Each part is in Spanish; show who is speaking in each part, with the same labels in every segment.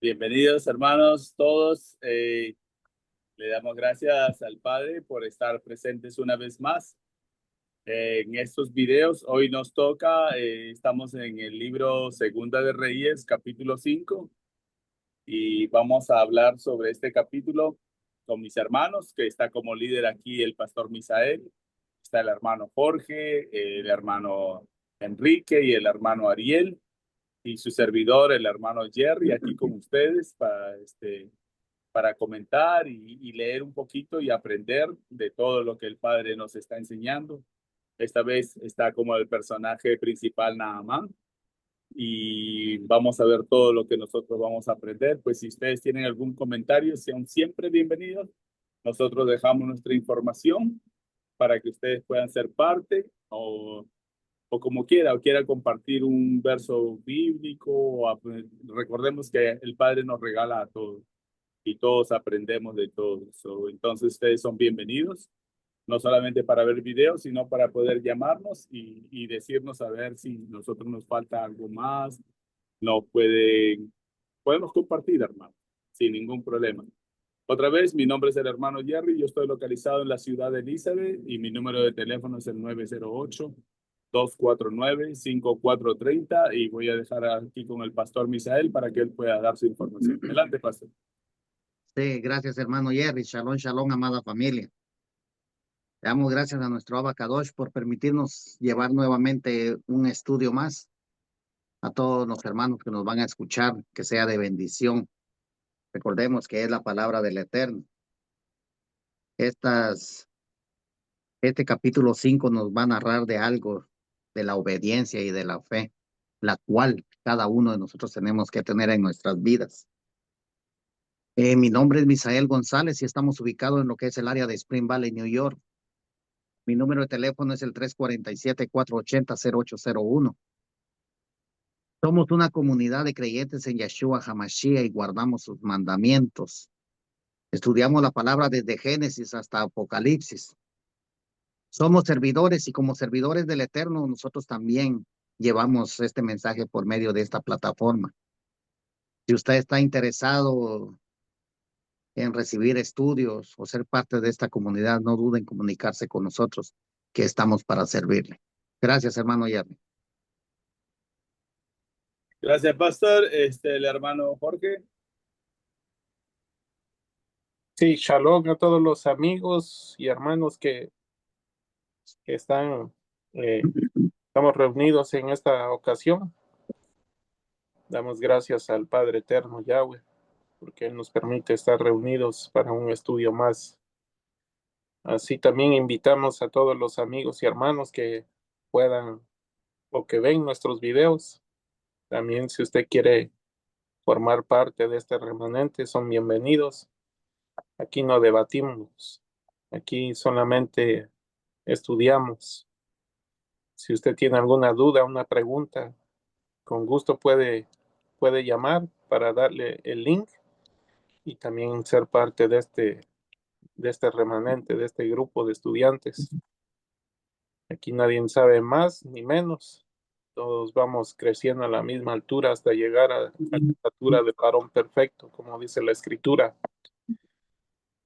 Speaker 1: Bienvenidos, hermanos, todos. Le damos gracias al Padre por estar presentes una vez más en estos videos. Hoy nos toca, estamos en el libro Segunda de Reyes, capítulo 5, y vamos a hablar sobre este capítulo con mis hermanos, que está como líder aquí el pastor Misael, está el hermano Jorge, el hermano Enrique y el hermano Ariel, y su servidor, el hermano Jerry, aquí con ustedes para comentar y leer un poquito y aprender de todo lo que el Padre nos está enseñando. Esta vez está como el personaje principal Naamán y vamos a ver todo lo que nosotros vamos a aprender. Pues si ustedes tienen algún comentario, sean siempre bienvenidos. Nosotros dejamos nuestra información para que ustedes puedan ser parte o como quiera, o quiera compartir un verso bíblico. Recordemos que el Padre nos regala a todos y todos aprendemos de todos. Entonces ustedes son bienvenidos, no solamente para ver videos, sino para poder llamarnos y decirnos a ver si nosotros nos falta algo más. No podemos compartir, hermano, sin ningún problema. Otra vez, mi nombre es el hermano Jerry, yo estoy localizado en la ciudad de Elizabeth y mi número de teléfono es el 908-249-5430 y voy a dejar aquí con el pastor Misael para que él pueda dar su información. Adelante, pastor.
Speaker 2: Sí, gracias, hermano Jerry. Shalom, shalom, amada familia. Le damos gracias a nuestro Abacadosh por permitirnos llevar nuevamente un estudio más a todos los hermanos que nos van a escuchar, que sea de bendición. Recordemos que es la palabra del Eterno. Este capítulo 5 nos va a narrar de algo de la obediencia y de la fe, la cual cada uno de nosotros tenemos que tener en nuestras vidas. Mi nombre es Misael González y estamos ubicados en lo que es el área de Spring Valley, New York. Mi número de teléfono es el 347-480-0801. Somos una comunidad de creyentes en Yeshua HaMashiach y guardamos sus mandamientos. Estudiamos la palabra desde Génesis hasta Apocalipsis. Somos servidores y como servidores del Eterno nosotros también llevamos este mensaje por medio de esta plataforma. Si usted está interesado en recibir estudios o ser parte de esta comunidad, no duden en comunicarse con nosotros, que estamos para servirle. Gracias, hermano Jerry.
Speaker 1: Gracias, pastor. El hermano Jorge.
Speaker 3: Sí, shalom a todos los amigos y hermanos que están, estamos reunidos en esta ocasión. Damos gracias al Padre Eterno, Yahweh, porque Él nos permite estar reunidos para un estudio más. Así también invitamos a todos los amigos y hermanos que puedan o que ven nuestros videos. También si usted quiere formar parte de este remanente, son bienvenidos. Aquí no debatimos, aquí solamente estudiamos. Si usted tiene alguna duda, una pregunta, con gusto puede llamar para darle el link y también ser parte de este remanente, de este grupo de estudiantes. Aquí nadie sabe más ni menos. Todos vamos creciendo a la misma altura hasta llegar a la estatura de varón perfecto, como dice la Escritura.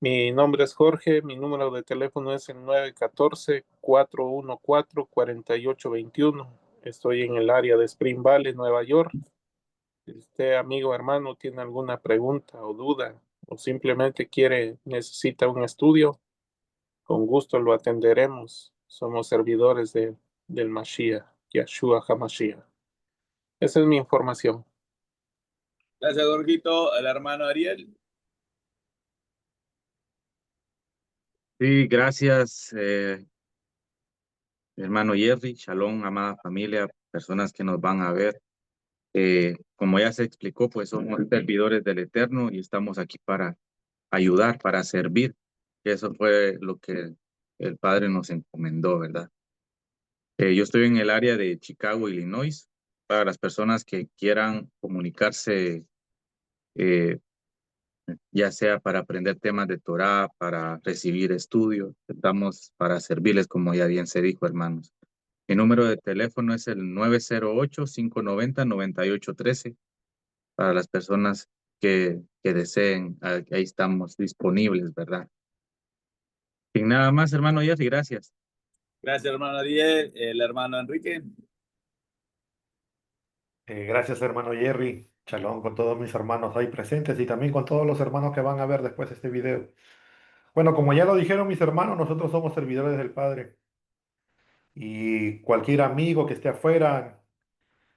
Speaker 3: Mi nombre es Jorge, mi número de teléfono es el 914-414-4821. Estoy en el área de Spring Valley, Nueva York. Si usted, amigo, hermano, tiene alguna pregunta o duda o simplemente necesita un estudio, con gusto lo atenderemos. Somos servidores del Mashiach, Yeshua HaMashiach. Esa es mi información.
Speaker 1: Gracias, Jorgito. El hermano Ariel.
Speaker 4: Sí, gracias, hermano Jerry. Shalom, amada familia, personas que nos van a ver. Como ya se explicó, pues somos servidores del Eterno y estamos aquí para ayudar, para servir. Eso fue lo que el Padre nos encomendó, ¿verdad? Yo estoy en el área de Chicago, Illinois. Para las personas que quieran comunicarse, ya sea para aprender temas de Torah, para recibir estudios, estamos para servirles, como ya bien se dijo, hermanos. Mi número de teléfono es el 908-590-9813 para las personas que deseen. Ahí estamos disponibles, ¿verdad? Sin nada más, hermano Jeffrey, gracias.
Speaker 1: Gracias, hermano Ariel. El hermano Enrique.
Speaker 5: Gracias, hermano Jerry. Shalom con todos mis hermanos ahí presentes y también con todos los hermanos que van a ver después este video. Bueno, como ya lo dijeron mis hermanos, nosotros somos servidores del Padre. Y cualquier amigo que esté afuera,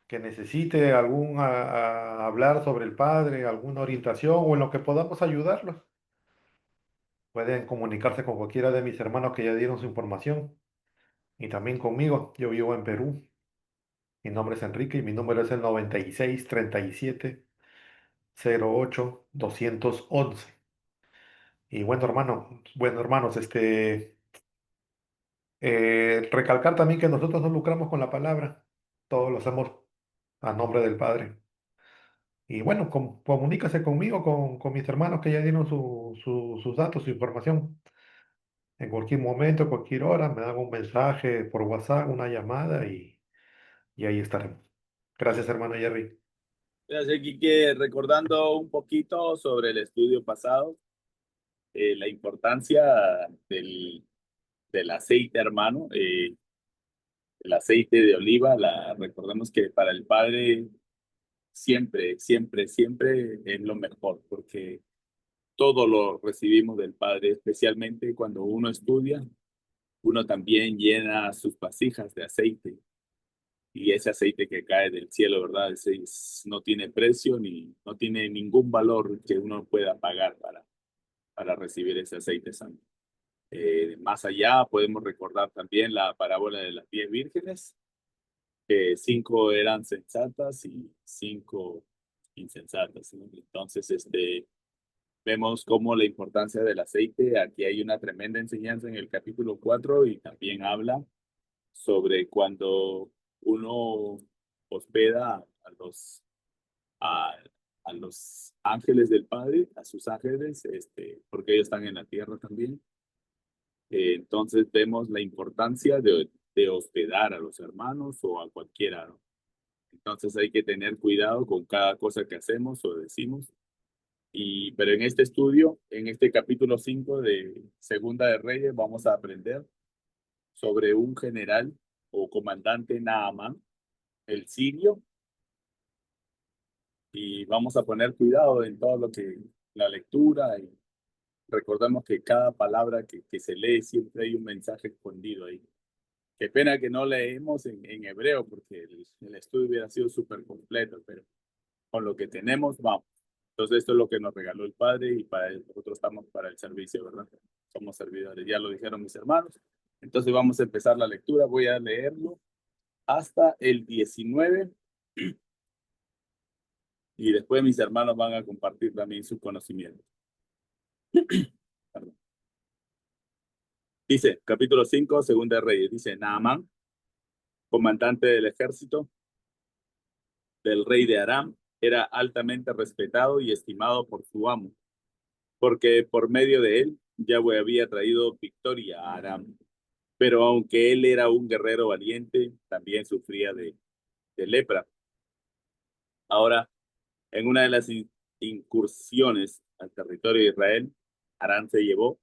Speaker 5: que necesite hablar sobre el Padre, alguna orientación o en lo que podamos ayudarlos, pueden comunicarse con cualquiera de mis hermanos que ya dieron su información. Y también conmigo. Yo vivo en Perú. Mi nombre es Enrique y mi número es el 9637-08-211. Y bueno, hermanos, recalcar también que nosotros no lucramos con la palabra, todo lo hacemos a nombre del Padre. Y bueno, comunícase conmigo, con mis hermanos que ya dieron sus datos, su información. En cualquier momento, cualquier hora, me dan un mensaje por WhatsApp, una llamada y ahí estaremos. Gracias, hermano Jerry.
Speaker 1: Gracias, Quique. Recordando un poquito sobre el estudio pasado, la importancia del, del aceite, hermano. El aceite de oliva, recordemos que para el Padre siempre, siempre, siempre es lo mejor, porque todo lo recibimos del Padre, especialmente cuando uno estudia, uno también llena sus vasijas de aceite. Y ese aceite que cae del cielo, ¿verdad? No tiene precio ni no tiene ningún valor que uno pueda pagar para recibir ese aceite santo. Más allá podemos recordar también la parábola de las 10 vírgenes, que 5 eran sensatas y 5 insensatas, ¿no? Entonces, vemos cómo la importancia del aceite, aquí hay una tremenda enseñanza en el capítulo 4 y también habla sobre cuando uno hospeda a, a los ángeles del Padre, a sus ángeles, porque ellos están en la tierra también. Entonces vemos la importancia de hospedar a los hermanos o a cualquiera, ¿no? Entonces hay que tener cuidado con cada cosa que hacemos o decimos. Pero en este estudio, en este capítulo 5 de Segunda de Reyes, vamos a aprender sobre un general o comandante Naamán, el sirio, y vamos a poner cuidado en todo lo que la lectura y recordemos que cada palabra que se lee siempre hay un mensaje escondido ahí. Qué pena que no leemos en hebreo porque el estudio hubiera sido súper completo, pero con lo que tenemos, vamos. Entonces esto es lo que nos regaló el Padre y para nosotros estamos para el servicio, ¿verdad? Somos servidores, ya lo dijeron mis hermanos. Entonces vamos a empezar la lectura, voy a leerlo hasta el 19 y después mis hermanos van a compartir también su conocimiento. Perdón. Dice, capítulo 5, Segunda de Reyes, dice, Naamán, comandante del ejército del rey de Aram, era altamente respetado y estimado por su amo, porque por medio de él Yahweh había traído victoria a Aram. Pero aunque él era un guerrero valiente, también sufría de lepra. Ahora, en una de las incursiones al territorio de Israel, Aram se llevó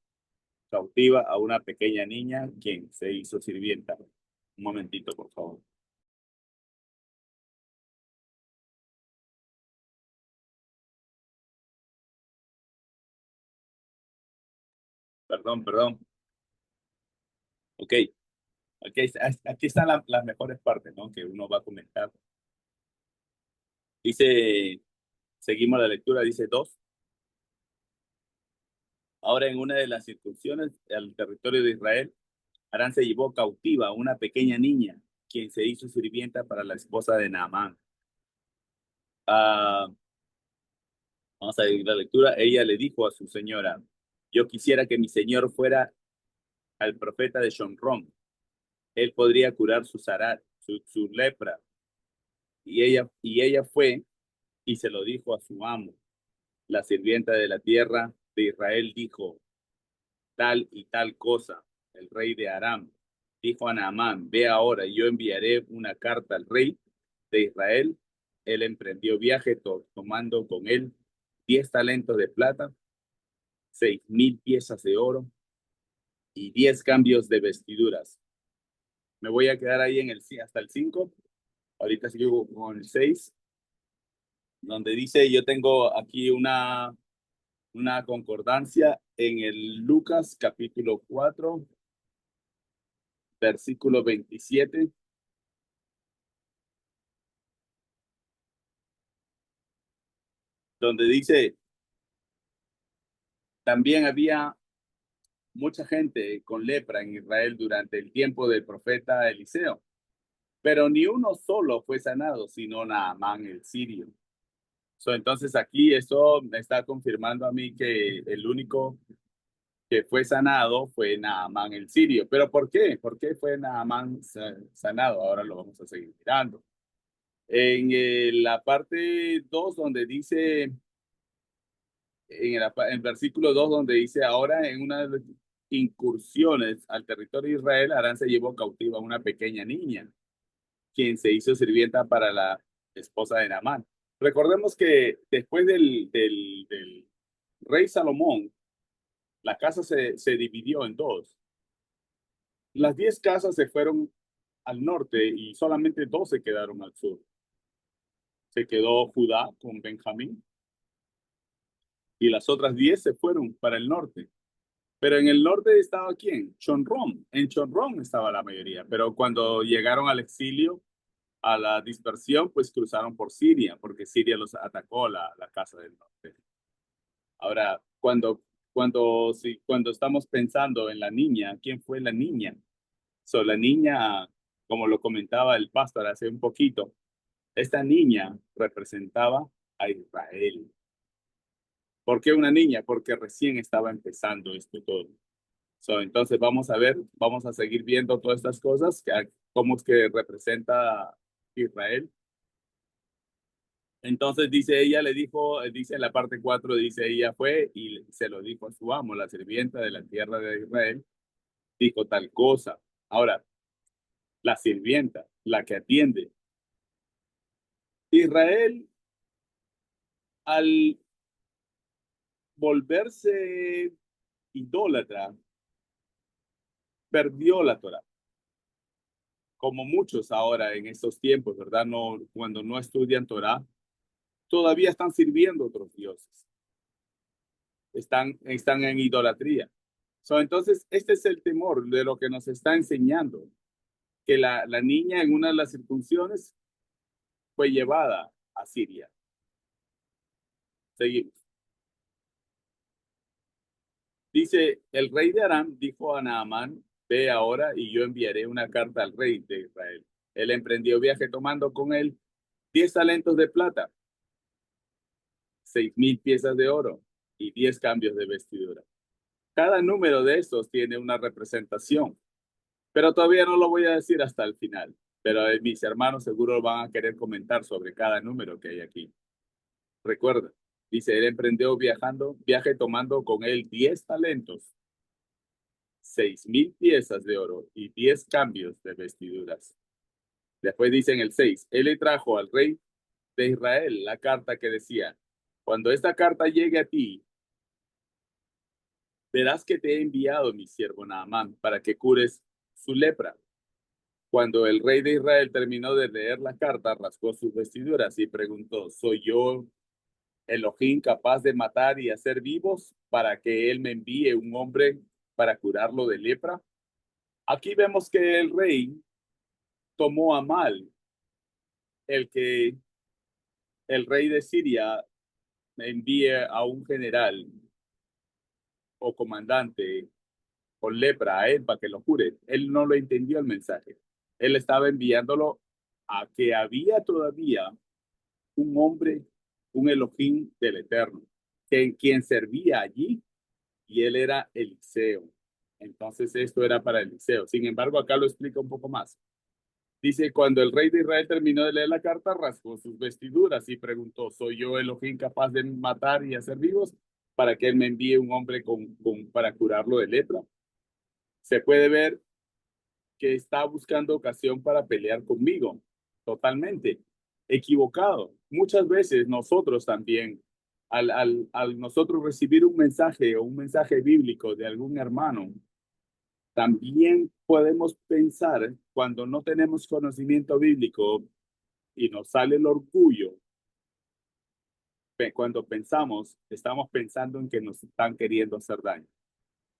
Speaker 1: cautiva a una pequeña niña, quien se hizo sirvienta. Un momentito, por favor. Perdón. Ok, aquí están las mejores partes, ¿no? Que uno va a comentar. Dice, seguimos la lectura, dice 2. Ahora en una de las incursiones al territorio de Israel, Aram se llevó cautiva a una pequeña niña, quien se hizo sirvienta para la esposa de Naamán. Vamos a ir la lectura. Ella le dijo a su señora, yo quisiera que mi señor fuera al profeta de Shomrón. Él podría curar su lepra. Y ella fue y se lo dijo a su amo. La sirvienta de la tierra de Israel dijo, tal y tal cosa. El rey de Aram dijo a Naamán, ve ahora, yo enviaré una carta al rey de Israel. Él emprendió viaje tomando con él 10 talentos de plata, 6,000 piezas de oro y 10 cambios de vestiduras. Me voy a quedar ahí hasta el 5. Ahorita sigo con el 6, donde dice, yo tengo aquí una concordancia en el Lucas capítulo 4, versículo 27. Donde dice, también había mucha gente con lepra en Israel durante el tiempo del profeta Eliseo, pero ni uno solo fue sanado, sino Naamán el sirio. Entonces aquí esto me está confirmando a mí que el único que fue sanado fue Naamán el sirio. ¿Pero por qué? ¿Por qué fue Naamán sanado? Ahora lo vamos a seguir mirando. En la parte 2, donde dice, en el versículo 2, donde dice, ahora en unas incursiones al territorio de Israel, Aram se llevó cautiva a una pequeña niña, quien se hizo sirvienta para la esposa de Naamán. Recordemos que después del rey Salomón, la casa se dividió en dos. Las 10 casas se fueron al norte y solamente 2 se quedaron al sur. Se quedó Judá con Benjamín y las otras 10 se fueron para el norte. Pero en el norte estaba ¿quién? Chonrón. En Chonrón estaba la mayoría. Pero cuando llegaron al exilio, a la dispersión, pues cruzaron por Siria, porque Siria los atacó la casa del norte. Ahora, cuando estamos pensando en la niña, ¿quién fue la niña? La niña, como lo comentaba el pastor hace un poquito, esta niña representaba a Israel. ¿Por qué una niña? Porque recién estaba empezando esto todo. Entonces vamos a seguir viendo todas estas cosas, cómo es que representa Israel. Entonces dice ella, dice en la parte 4, dice ella fue y se lo dijo a su amo, la sirvienta de la tierra de Israel, dijo tal cosa. Ahora, la sirvienta, la que atiende. Israel, al volverse idólatra, perdió la Torá. Como muchos ahora en estos tiempos, ¿verdad? No, cuando no estudian Torá, todavía están sirviendo a otros dioses. Están en idolatría. Entonces, este es el temor de lo que nos está enseñando, que la niña en una de las circunstancias fue llevada a Siria. Seguimos. Dice, el rey de Aram dijo a Naamán, ve ahora y yo enviaré una carta al rey de Israel. Él emprendió viaje tomando con él 10 talentos de plata, 6,000 piezas de oro y 10 cambios de vestidura. Cada número de estos tiene una representación, pero todavía no lo voy a decir hasta el final. Pero mis hermanos seguro van a querer comentar sobre cada número que hay aquí. Recuerda, dice, él emprendió viaje tomando con él 10 talentos, 6,000 piezas de oro y 10 cambios de vestiduras. Después dice en el 6, él le trajo al rey de Israel la carta que decía, cuando esta carta llegue a ti, verás que te he enviado mi siervo Naamán para que cures su lepra. Cuando el rey de Israel terminó de leer la carta, rasgó sus vestiduras y preguntó, ¿soy yo Elohim capaz de matar y hacer vivos para que él me envíe un hombre para curarlo de lepra? Aquí vemos que el rey tomó a mal el que el rey de Siria envíe a un general o comandante con lepra a él para que lo cure. Él no lo entendió el mensaje. Él estaba enviándolo a que había todavía un hombre, un Elohim del Eterno, quien servía allí, y él era Eliseo. Entonces esto era para Eliseo. Sin embargo, acá lo explica un poco más. Dice, cuando el rey de Israel terminó de leer la carta, rasgó sus vestiduras y preguntó, ¿soy yo Elohim capaz de matar y hacer vivos para que él me envíe un hombre para curarlo de lepra? Se puede ver que está buscando ocasión para pelear conmigo. Totalmente equivocado. Muchas veces nosotros también Al nosotros recibir un mensaje o un mensaje bíblico de algún hermano, también podemos pensar, cuando no tenemos conocimiento bíblico y nos sale el orgullo, cuando pensamos, estamos pensando en que nos están queriendo hacer daño.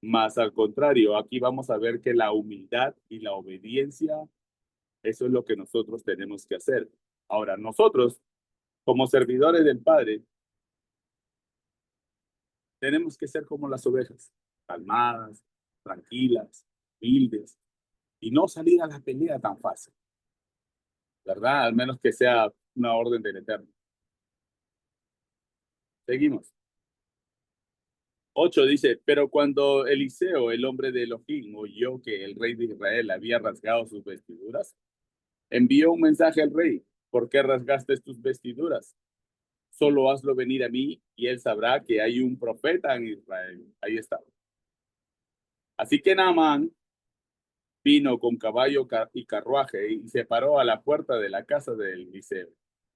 Speaker 1: Más al contrario, aquí vamos a ver que la humildad y la obediencia, eso es lo que nosotros tenemos que hacer. Ahora, nosotros, como servidores del Padre, tenemos que ser como las ovejas, calmadas, tranquilas, humildes, y no salir a la pelea tan fácil, ¿verdad? Al menos que sea una orden del Eterno. Seguimos. 8 dice, pero cuando Eliseo, el hombre de Elohim, oyó que el rey de Israel había rasgado sus vestiduras, envió un mensaje al rey: ¿por qué rasgaste tus vestiduras? Solo hazlo venir a mí y él sabrá que hay un profeta en Israel. Ahí está. Así que Naamán vino con caballo y carruaje y se paró a la puerta de la casa de Eliseo.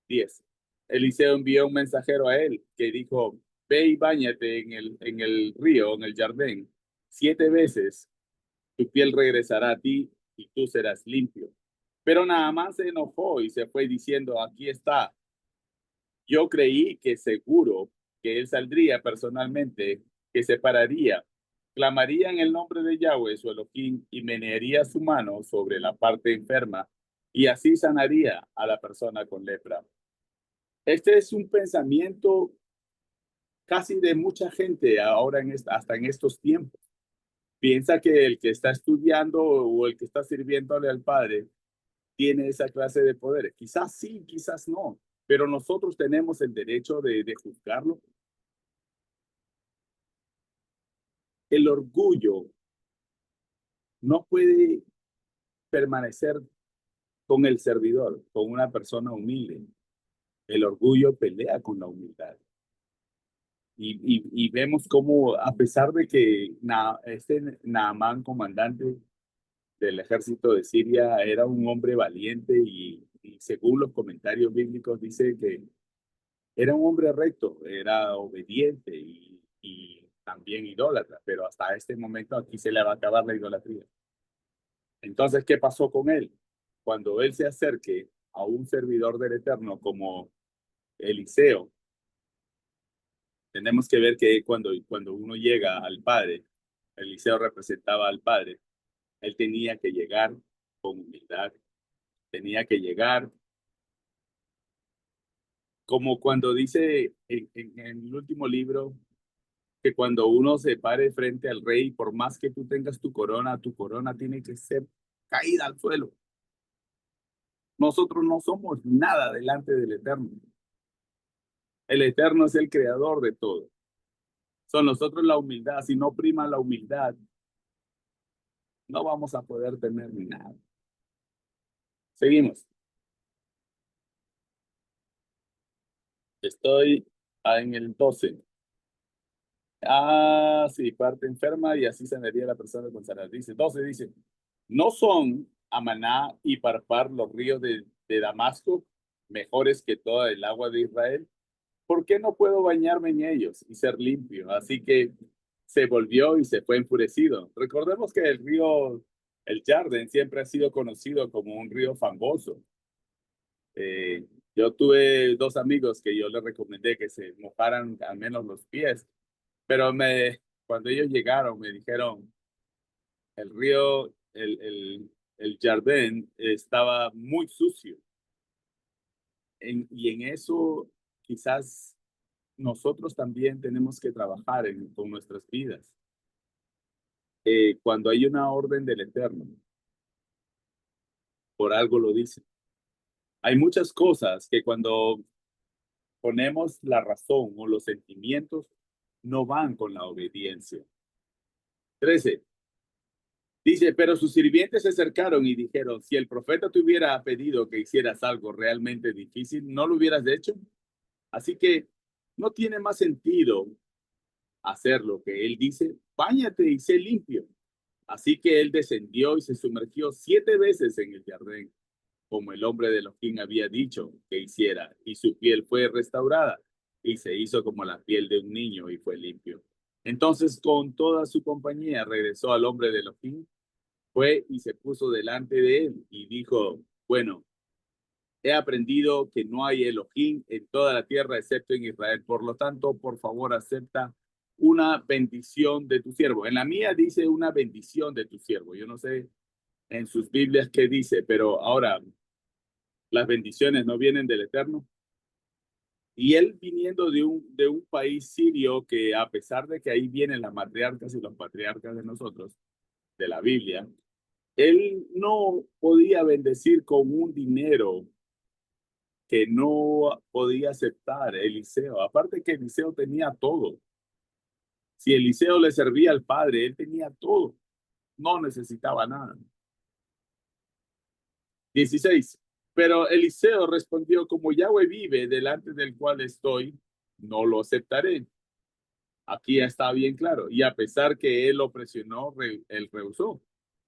Speaker 1: 10. Eliseo envió un mensajero a él que dijo: ve y báñate en el río, en el Jardín, 7 veces, tu piel regresará a ti y tú serás limpio. Pero Naamán se enojó y se fue diciendo: aquí está. Yo creí que seguro que él saldría personalmente, que se pararía, clamaría en el nombre de Yahweh, su Elohim, y menearía su mano sobre la parte enferma, y así sanaría a la persona con lepra. Este es un pensamiento casi de mucha gente ahora, hasta en estos tiempos. Piensa que el que está estudiando o el que está sirviéndole al Padre tiene esa clase de poder. Quizás sí, quizás no, pero nosotros tenemos el derecho de juzgarlo. El orgullo no puede permanecer con el servidor, con una persona humilde. El orgullo pelea con la humildad. Y vemos cómo, a pesar de que este Naamán, comandante del ejército de Siria, era un hombre valiente y según los comentarios bíblicos dice que era un hombre recto, era obediente y también idólatra, pero hasta este momento aquí se le va a acabar la idolatría. Entonces, ¿qué pasó con él? Cuando él se acerque a un servidor del Eterno como Eliseo, tenemos que ver que cuando uno llega al Padre, Eliseo representaba al Padre, él tenía que llegar con humildad, tenía que llegar como cuando dice en el último libro, que cuando uno se pare frente al rey, por más que tú tengas tu corona tiene que ser caída al suelo. Nosotros no somos nada delante del Eterno. El Eterno es el creador de todo. Son nosotros la humildad. Si no prima la humildad, no vamos a poder tener nada. Seguimos. Estoy en el 12. Sí, parte enferma y así sanaría la persona con sanar. Dice, 12 dice, ¿no son Amaná y Parpar los ríos de Damasco mejores que toda el agua de Israel? ¿Por qué no puedo bañarme en ellos y ser limpio? Así que se volvió y se fue enfurecido. Recordemos que el río, el Jardín, siempre ha sido conocido como un río fangoso. Yo tuve 2 amigos que yo les recomendé que se mojaran al menos los pies, pero cuando ellos llegaron me dijeron, el río, el Jardín estaba muy sucio. Y en eso quizás nosotros también tenemos que trabajar con nuestras vidas. Cuando hay una orden del Eterno, por algo lo dice. Hay muchas cosas que cuando ponemos la razón o los sentimientos, no van con la obediencia. 13. Dice, pero sus sirvientes se acercaron y dijeron, si el profeta te hubiera pedido que hicieras algo realmente difícil, ¿no lo hubieras hecho? Así que no tiene más sentido hacer lo que él dice, báñate y sé limpio. Así que él descendió y se sumergió 7 veces en el Jardín, como el hombre de Elohim había dicho que hiciera, y su piel fue restaurada y se hizo como la piel de un niño y fue limpio. Entonces, con toda su compañía, regresó al hombre de Elohim, fue y se puso delante de él y dijo, bueno, he aprendido que no hay Elohim en toda la tierra excepto en Israel. Por lo tanto, por favor, acepta una bendición de tu siervo. En la mía dice una bendición de tu siervo. Yo no sé en sus Biblias qué dice, pero ahora las bendiciones no vienen del Eterno. Y él viniendo de un país sirio que a pesar de que ahí vienen las matriarcas y los patriarcas de nosotros, de la Biblia, él no podía bendecir con un dinero que no podía aceptar Eliseo. Aparte que Eliseo tenía todo. Si Eliseo le servía al Padre, él tenía todo. No necesitaba nada. 16. Pero Eliseo respondió, como Yahweh vive delante del cual estoy, no lo aceptaré. Aquí está bien claro. Y a pesar que él lo presionó, él rehusó.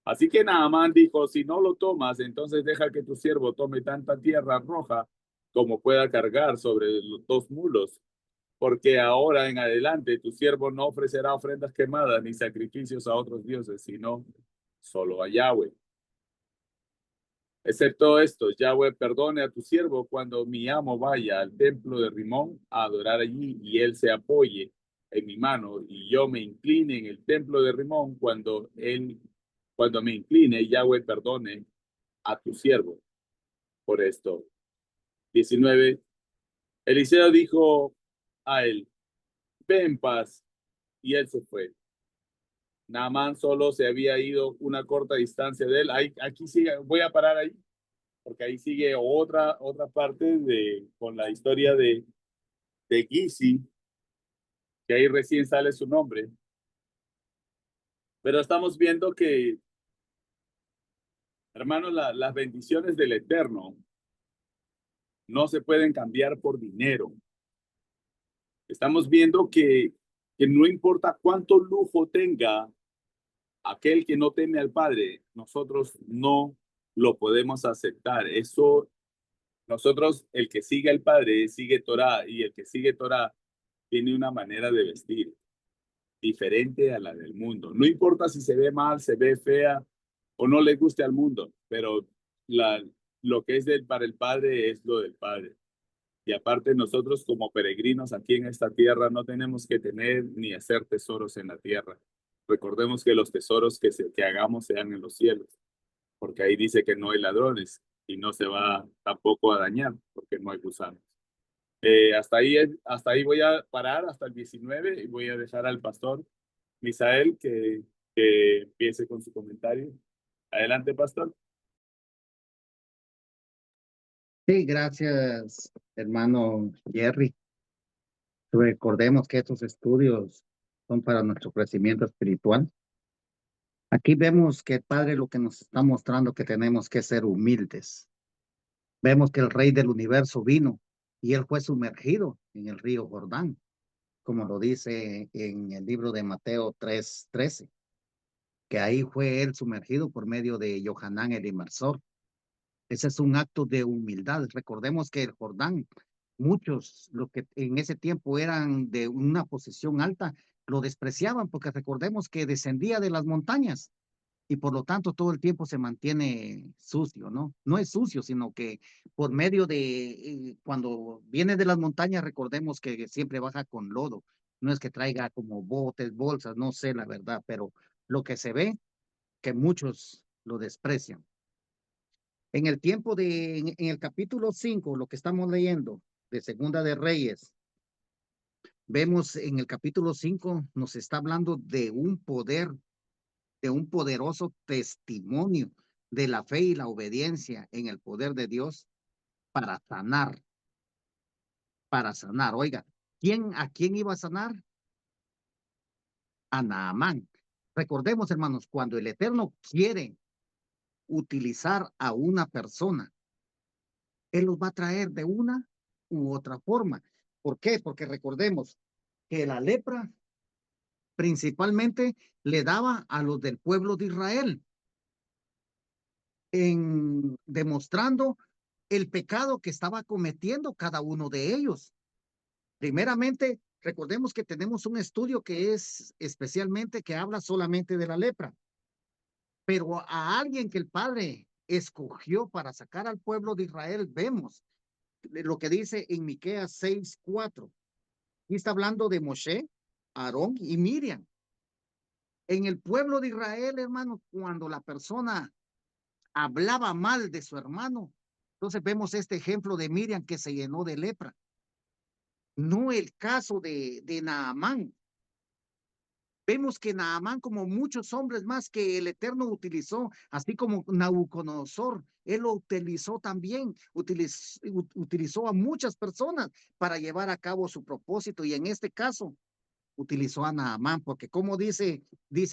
Speaker 1: Así que Naamán dijo, si no lo tomas, entonces deja que tu siervo tome tanta tierra roja como pueda cargar sobre los 2 mulos, porque ahora en adelante tu siervo no ofrecerá ofrendas quemadas ni sacrificios a otros dioses, sino solo a Yahweh. Excepto esto, Yahweh perdone a tu siervo cuando mi amo vaya al templo de Rimón a adorar allí y él se apoye en mi mano y yo me incline en el templo de Rimón cuando me incline, Yahweh perdone a tu siervo por esto. 19. Eliseo dijo a él, ve en paz, y él se fue. Naamán solo se había ido una corta distancia de él. Aquí sigue, voy a parar ahí, porque ahí sigue otra parte con la historia de Gizi, que ahí recién sale su nombre. Pero estamos viendo que, hermanos, las bendiciones del Eterno no se pueden cambiar por dinero. Estamos viendo que no importa cuánto lujo tenga aquel que no teme al Padre, nosotros no lo podemos aceptar. Eso, nosotros, el que sigue al Padre, sigue Torah, y el que sigue Torah tiene una manera de vestir diferente a la del mundo. No importa si se ve mal, se ve fea o no le guste al mundo, pero lo que es para el Padre es lo del Padre. Y aparte nosotros como peregrinos aquí en esta tierra no tenemos que tener ni hacer tesoros en la tierra. Recordemos que los tesoros que hagamos sean en los cielos, porque ahí dice que no hay ladrones y no se va tampoco a dañar porque no hay gusanos. Hasta ahí voy a parar, hasta el 19, y voy a dejar al pastor Misael que empiece con su comentario. Adelante, pastor.
Speaker 2: Sí, gracias, hermano Jerry. Recordemos que estos estudios son para nuestro crecimiento espiritual. Aquí vemos que el Padre lo que nos está mostrando que tenemos que ser humildes. Vemos que el Rey del Universo vino y él fue sumergido en el río Jordán, como lo dice en el libro de Mateo 3:13, que ahí fue él sumergido por medio de Yohanan el Inmersor. Ese es un acto de humildad. Recordemos que el Jordán, muchos, los que en ese tiempo eran de una posición alta, lo despreciaban porque recordemos que descendía de las montañas y por lo tanto todo el tiempo se mantiene sucio, ¿no? No es sucio, sino que por medio de, cuando viene de las montañas, recordemos que siempre baja con lodo. No es que traiga como botes, bolsas, no sé la verdad, pero lo que se ve, que muchos lo desprecian. En el tiempo en el capítulo 5, lo que estamos leyendo de Segunda de Reyes, vemos en el capítulo 5, nos está hablando de un poder, de un poderoso testimonio de la fe y la obediencia en el poder de Dios para sanar, para sanar. Oiga, ¿a quién iba a sanar? A Naamán. Recordemos, hermanos, cuando el Eterno quiere utilizar a una persona, Él los va a traer de una u otra forma. ¿Por qué? Porque recordemos que la lepra principalmente le daba a los del pueblo de Israel, demostrando el pecado que estaba cometiendo cada uno de ellos. Primeramente, recordemos que tenemos un estudio que es especialmente que habla solamente de la lepra, pero a alguien que el Padre escogió para sacar al pueblo de Israel, vemos lo que dice en Miqueas 6:4. Y está hablando de Moshe, Aarón y Miriam. En el pueblo de Israel, hermano, cuando la persona hablaba mal de su hermano, entonces vemos este ejemplo de Miriam que se llenó de lepra. No el caso de Naamán. Vemos que Naamán, como muchos hombres más que el Eterno utilizó, así como Nabucodonosor, él lo utilizó también, utilizó a muchas personas para llevar a cabo su propósito, y en este caso utilizó a Naamán, porque como dice,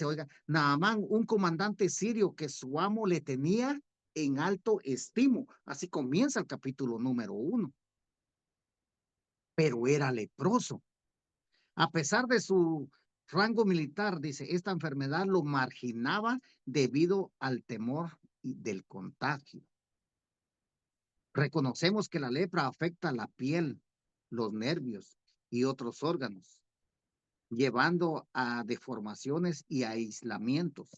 Speaker 2: oiga, Naamán, un comandante sirio que su amo le tenía en alto estimo. Así comienza el capítulo número 1. Pero era leproso. A pesar de su rango militar, dice, esta enfermedad lo marginaba debido al temor del contagio. Reconocemos que la lepra afecta la piel, los nervios y otros órganos, llevando a deformaciones y aislamientos.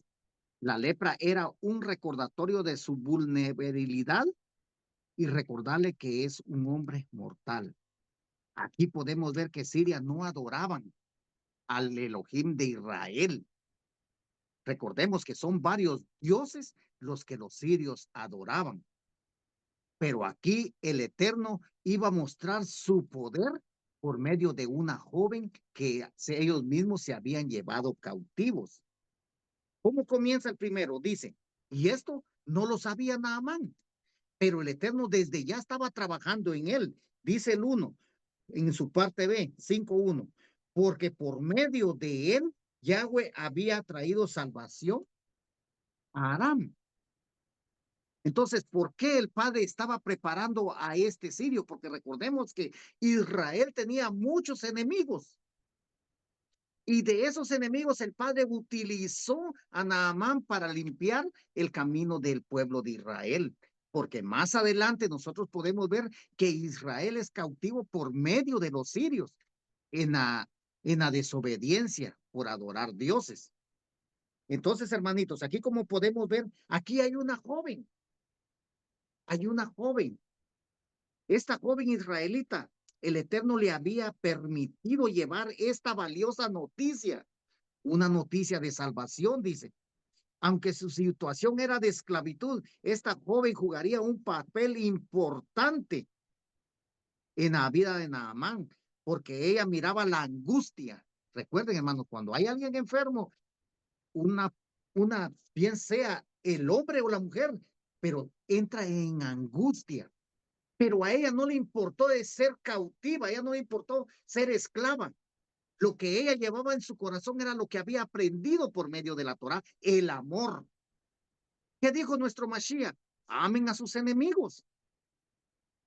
Speaker 2: La lepra era un recordatorio de su vulnerabilidad y recordarle que es un hombre mortal. Aquí podemos ver que Siria no adoraban al Elohim de Israel. Recordemos que son varios dioses los que los sirios adoraban. Pero aquí el Eterno iba a mostrar su poder por medio de una joven que ellos mismos se habían llevado cautivos. ¿Cómo comienza el primero? Dice, y esto no lo sabía Naamán, pero el Eterno desde ya estaba trabajando en él. Dice el 1, en su parte B, 5:1, porque por medio de él, Yahweh había traído salvación a Aram. Entonces, ¿por qué el padre estaba preparando a este sirio? Porque recordemos que Israel tenía muchos enemigos. Y de esos enemigos el padre utilizó a Naamán para limpiar el camino del pueblo de Israel. Porque más adelante nosotros podemos ver que Israel es cautivo por medio de los sirios en la desobediencia por adorar dioses. Entonces, hermanitos, aquí como podemos ver, aquí hay una joven. Hay una joven. Esta joven israelita, el Eterno le había permitido llevar esta valiosa noticia, una noticia de salvación, dice. Aunque su situación era de esclavitud, esta joven jugaría un papel importante en la vida de Naamán, porque ella miraba la angustia. Recuerden, hermanos, cuando hay alguien enfermo, una, bien sea el hombre o la mujer, pero entra en angustia. Pero a ella no le importó de ser cautiva, a ella no le importó ser esclava. Lo que ella llevaba en su corazón era lo que había aprendido por medio de la Torá, el amor. ¿Qué dijo nuestro Mashiach? Amen a sus enemigos.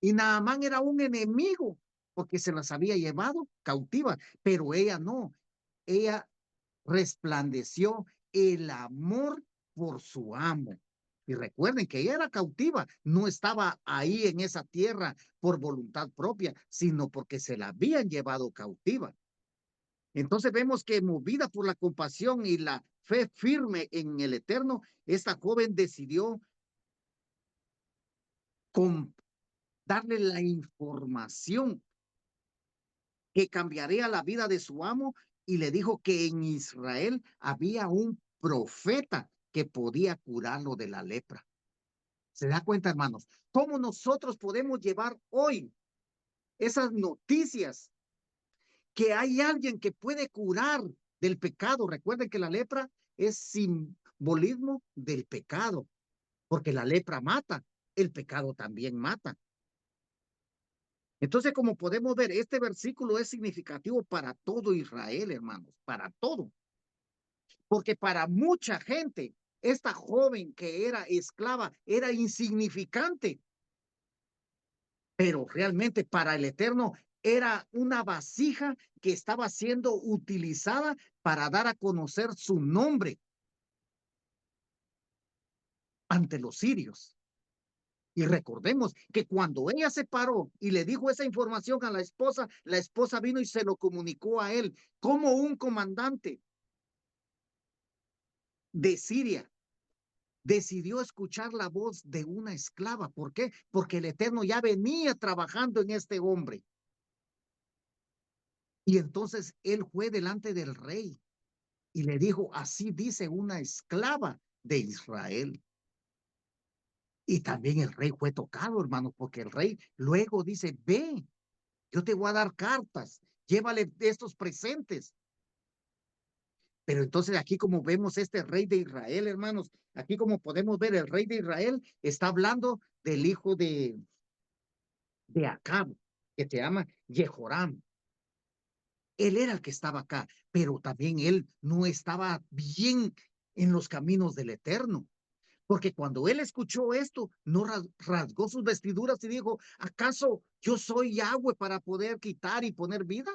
Speaker 2: Y Naamán era un enemigo porque se las había llevado cautiva, pero ella no. Ella resplandeció el amor por su amo. Y recuerden que ella era cautiva, no estaba ahí en esa tierra por voluntad propia, sino porque se la habían llevado cautiva. Entonces vemos que movida por la compasión y la fe firme en el Eterno, esta joven decidió darle la información que cambiaría la vida de su amo, y le dijo que en Israel había un profeta que podía curarlo de la lepra. ¿Se da cuenta, hermanos? ¿Cómo nosotros podemos llevar hoy esas noticias que hay alguien que puede curar del pecado? Recuerden que la lepra es simbolismo del pecado, porque la lepra mata, el pecado también mata. Entonces, como podemos ver, este versículo es significativo para todo Israel, hermanos, para todo. Porque para mucha gente, esta joven que era esclava era insignificante, pero realmente para el Eterno era una vasija que estaba siendo utilizada para dar a conocer su nombre ante los sirios. Y recordemos que cuando ella se paró y le dijo esa información a la esposa vino y se lo comunicó a él como un comandante de Siria. Decidió escuchar la voz de una esclava. ¿Por qué? Porque el Eterno ya venía trabajando en este hombre. Y entonces él fue delante del rey y le dijo, así dice una esclava de Israel. Y también el rey fue tocado, hermanos, porque el rey luego dice, ve, yo te voy a dar cartas, llévale estos presentes. Pero entonces aquí como vemos este rey de Israel, hermanos, aquí como podemos ver el rey de Israel está hablando del hijo de Acab, que se llama Jehoram. Él era el que estaba acá, pero también él no estaba bien en los caminos del Eterno. Porque cuando él escuchó esto, no rasgó sus vestiduras y dijo, ¿acaso yo soy Yahweh para poder quitar y poner vida?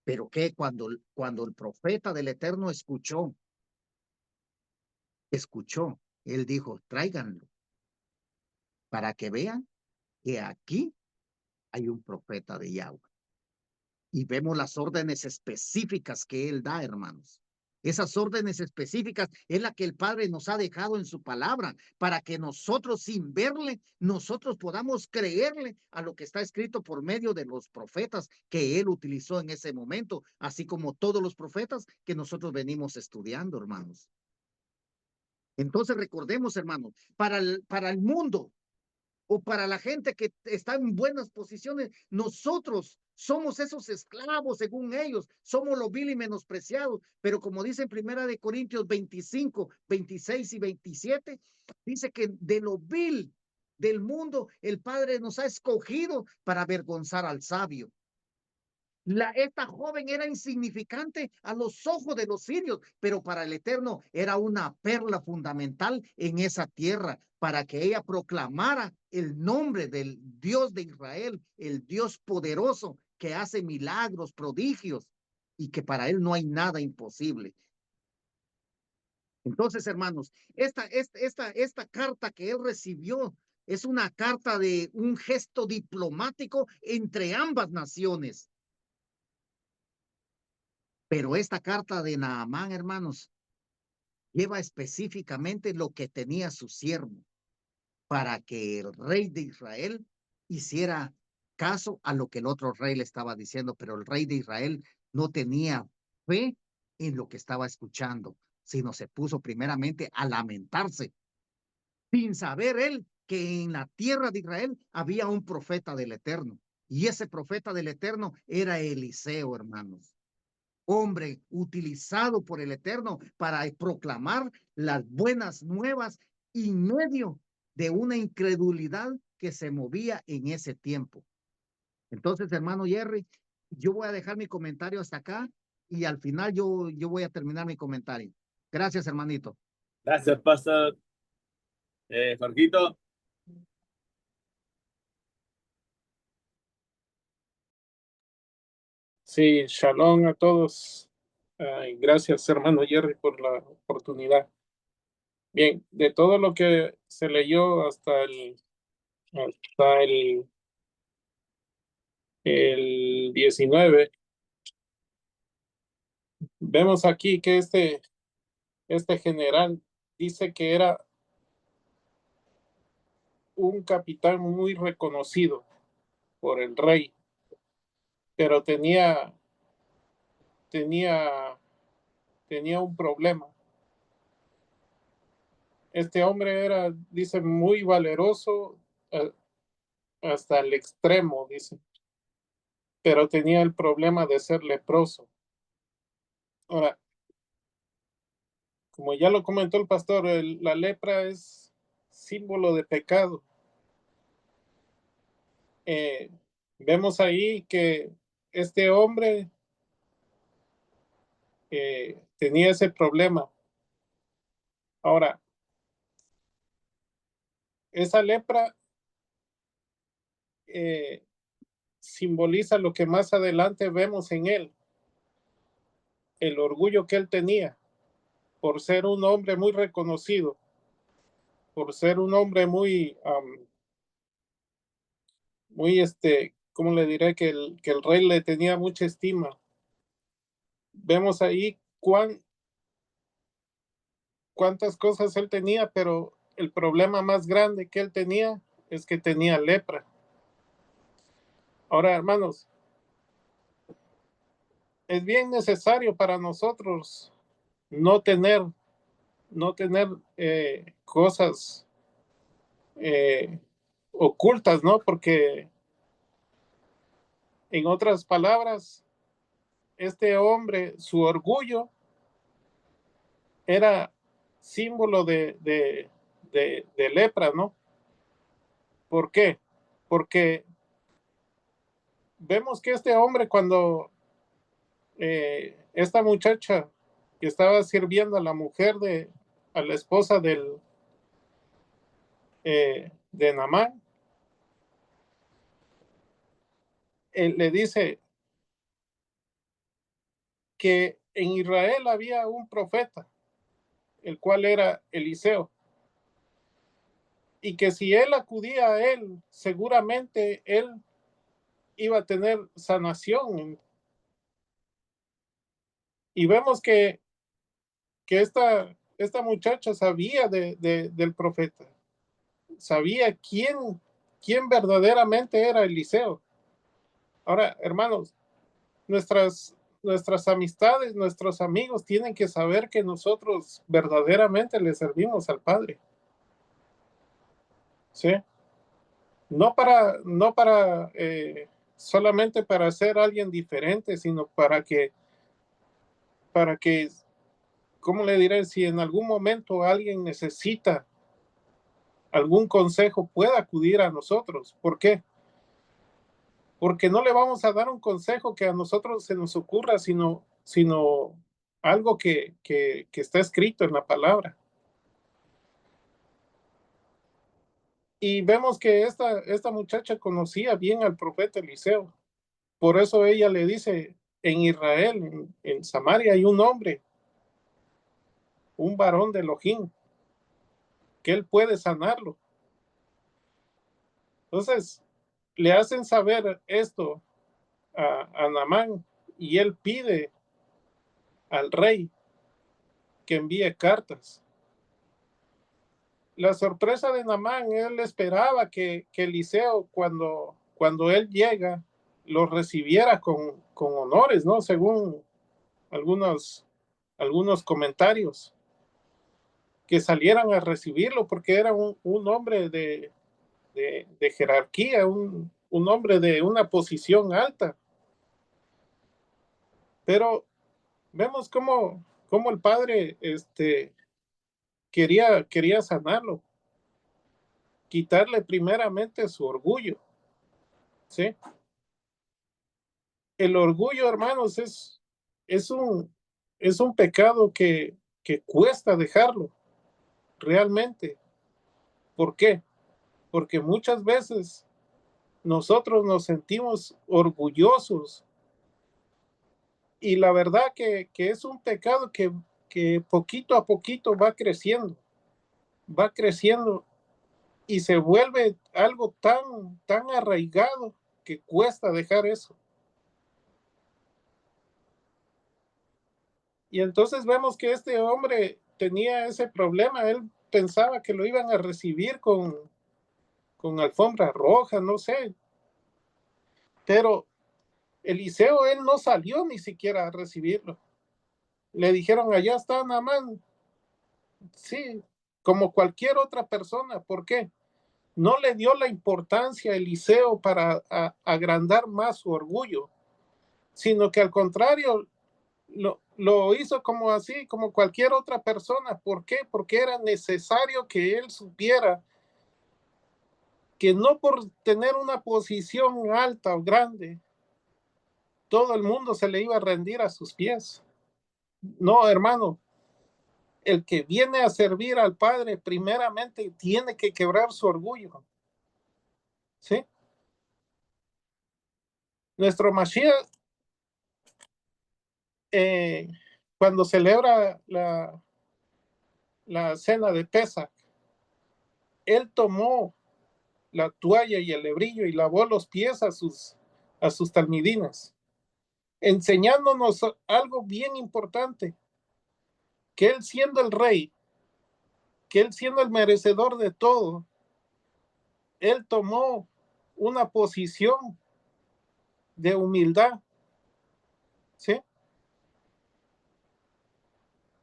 Speaker 2: Pero que cuando el profeta del Eterno escuchó, él dijo, tráiganlo para que vean que aquí hay un profeta de Yahweh. Y vemos las órdenes específicas que él da, hermanos. Esas órdenes específicas es la que el Padre nos ha dejado en su palabra para que nosotros sin verle, nosotros podamos creerle a lo que está escrito por medio de los profetas que él utilizó en ese momento, así como todos los profetas que nosotros venimos estudiando, hermanos. Entonces recordemos, hermanos, para el mundo o para la gente que está en buenas posiciones, nosotros somos esos esclavos según ellos, somos lo vil y menospreciados, pero como dice en Primera de Corintios 25, 26 y 27, dice que de lo vil del mundo el Padre nos ha escogido para avergonzar al sabio. Esta joven era insignificante a los ojos de los sirios, pero para el Eterno era una perla fundamental en esa tierra, para que ella proclamara el nombre del Dios de Israel, el Dios poderoso que hace milagros, prodigios, y que para él no hay nada imposible. Entonces, hermanos, esta carta que él recibió es una carta de un gesto diplomático entre ambas naciones. Pero esta carta de Naamán, hermanos, lleva específicamente lo que tenía su siervo para que el rey de Israel hiciera caso a lo que el otro rey le estaba diciendo, pero el rey de Israel no tenía fe en lo que estaba escuchando, sino se puso primeramente a lamentarse, sin saber él que en la tierra de Israel había un profeta del Eterno, y ese profeta del Eterno era Eliseo, hermanos. Hombre utilizado por el Eterno para proclamar las buenas nuevas en medio de una incredulidad que se movía en ese tiempo. Entonces, hermano Jerry, yo voy a dejar mi comentario hasta acá y al final yo voy a terminar mi comentario. Gracias, hermanito.
Speaker 1: Gracias, Pastor Jorgito.
Speaker 3: Sí, shalom a todos. Gracias, hermano Jerry, por la oportunidad. Bien, de todo lo que se leyó hasta el 19, vemos aquí que este general dice que era un capitán muy reconocido por el rey, pero tenía un problema. Este hombre era, dice, muy valeroso hasta el extremo, dice, pero tenía el problema de ser leproso. Ahora, como ya lo comentó el pastor, la lepra es símbolo de pecado. Vemos ahí que este hombre tenía ese problema. Ahora, esa lepra simboliza lo que más adelante vemos en él, el orgullo que él tenía por ser un hombre muy reconocido, por ser un hombre muy, muy, ¿cómo le diré? Que el rey le tenía mucha estima. Vemos ahí cuántas cosas él tenía, pero el problema más grande que él tenía es que tenía lepra. Ahora, hermanos, es bien necesario para nosotros no tener cosas ocultas, ¿no? Porque, en otras palabras, este hombre, su orgullo era símbolo de lepra, ¿no? ¿Por qué? Porque vemos que este hombre, cuando esta muchacha que estaba sirviendo a la mujer a la esposa de Naamán, le dice que en Israel había un profeta, el cual era Eliseo, y que si él acudía a él, seguramente él iba a tener sanación. Y vemos que esta muchacha sabía del profeta, sabía quién verdaderamente era Eliseo. Ahora, hermanos, nuestras amistades, nuestros amigos tienen que saber que nosotros verdaderamente le servimos al Padre. ¿Sí? No para solamente para ser alguien diferente, sino para que, ¿cómo le diré? Si en algún momento alguien necesita algún consejo, pueda acudir a nosotros. ¿Por qué? Porque no le vamos a dar un consejo que a nosotros se nos ocurra, sino algo que está escrito en la palabra. Y vemos que esta muchacha conocía bien al profeta Eliseo. Por eso ella le dice, en Israel, en Samaria, hay un hombre, un varón de Elohim, que él puede sanarlo. Entonces, le hacen saber esto a Naamán, y él pide al rey que envíe cartas. La sorpresa de Naamán, él esperaba que Eliseo, cuando él llega, lo recibiera con honores, ¿no? Según algunos comentarios, que salieran a recibirlo, porque era un hombre de jerarquía, un hombre de una posición alta. Pero vemos cómo el padre quería sanarlo, quitarle primeramente su orgullo, ¿sí? El orgullo, hermanos, es un pecado que cuesta dejarlo, realmente. ¿Por qué? Porque muchas veces nosotros nos sentimos orgullosos, y la verdad que es un pecado que poquito a poquito va creciendo y se vuelve algo tan arraigado que cuesta dejar eso. Y entonces vemos que este hombre tenía ese problema. Él pensaba que lo iban a recibir con alfombra roja, no sé. Pero Eliseo, él no salió ni siquiera a recibirlo. Le dijeron, allá está Naamán. Sí, como cualquier otra persona. ¿Por qué? No le dio la importancia a Eliseo para agrandar más su orgullo, sino que al contrario, lo hizo como así, como cualquier otra persona. ¿Por qué? Porque era necesario que él supiera que no por tener una posición alta o grande, todo el mundo se le iba a rendir a sus pies. No, hermano, el que viene a servir al Padre primeramente tiene que quebrar su orgullo. ¿Sí? Nuestro Mashiach, cuando celebra la cena de Pesach, él tomó la toalla y el lebrillo y lavó los pies a sus talmidinas, enseñándonos algo bien importante, que él siendo el rey, que él siendo el merecedor de todo, él tomó una posición de humildad, ¿sí?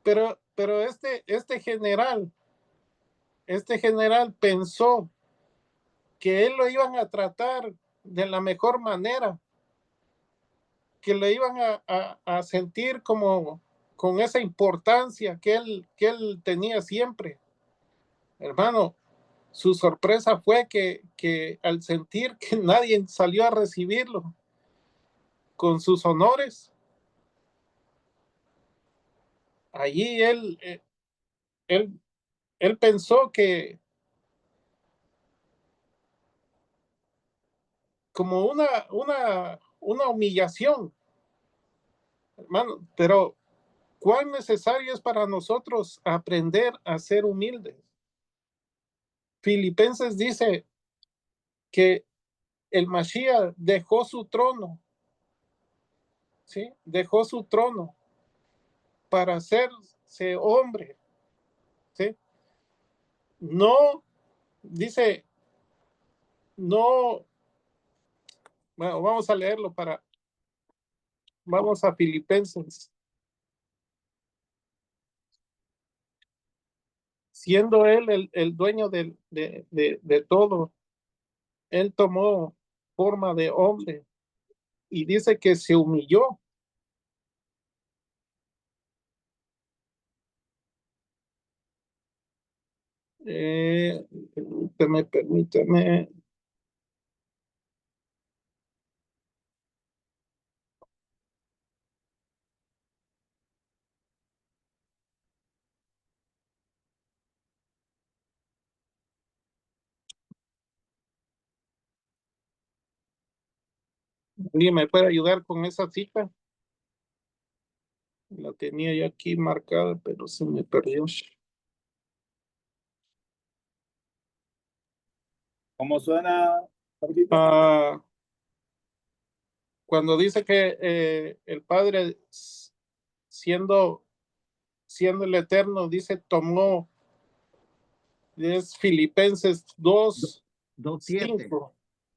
Speaker 3: Pero este general pensó que él lo iban a tratar de la mejor manera, que lo iban a sentir como con esa importancia que él tenía siempre. Hermano, su sorpresa fue que al sentir que nadie salió a recibirlo con sus honores, allí él pensó que como una humillación, hermano, pero cuán necesario es para nosotros aprender a ser humildes. Filipenses dice que el Mashiach dejó su trono, ¿sí? Dejó su trono para hacerse hombre, ¿sí? No, dice, no, bueno, vamos a leerlo vamos a Filipenses. Siendo él el dueño de todo, él tomó forma de hombre y dice que se humilló. Permíteme. ¿Alguien me puede ayudar con esa cita? La tenía yo aquí marcada, pero se me perdió.
Speaker 1: ¿Cómo suena?
Speaker 3: Cuando dice que el Padre, siendo el Eterno, dice, tomó, es Filipenses
Speaker 2: 2:7,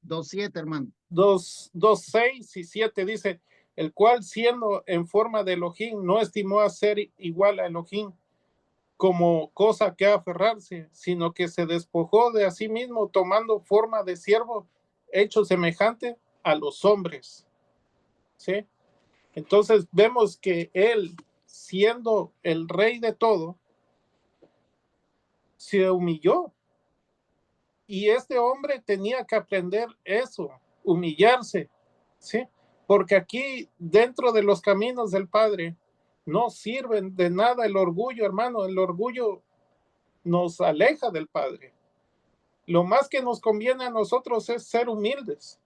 Speaker 2: 2:7, hermano.
Speaker 3: 6 y 7 dice, el cual siendo en forma de Elohim, no estimó a ser igual a Elohim como cosa que aferrarse, sino que se despojó de sí mismo, tomando forma de siervo, hecho semejante a los hombres. ¿Sí? Entonces vemos que él, siendo el rey de todo, se humilló. Y este hombre tenía que aprender eso, humillarse, ¿sí? Porque aquí, dentro de los caminos del Padre, no sirven de nada el orgullo, hermano. El orgullo nos aleja del Padre. Lo más que nos conviene a nosotros es ser humildes.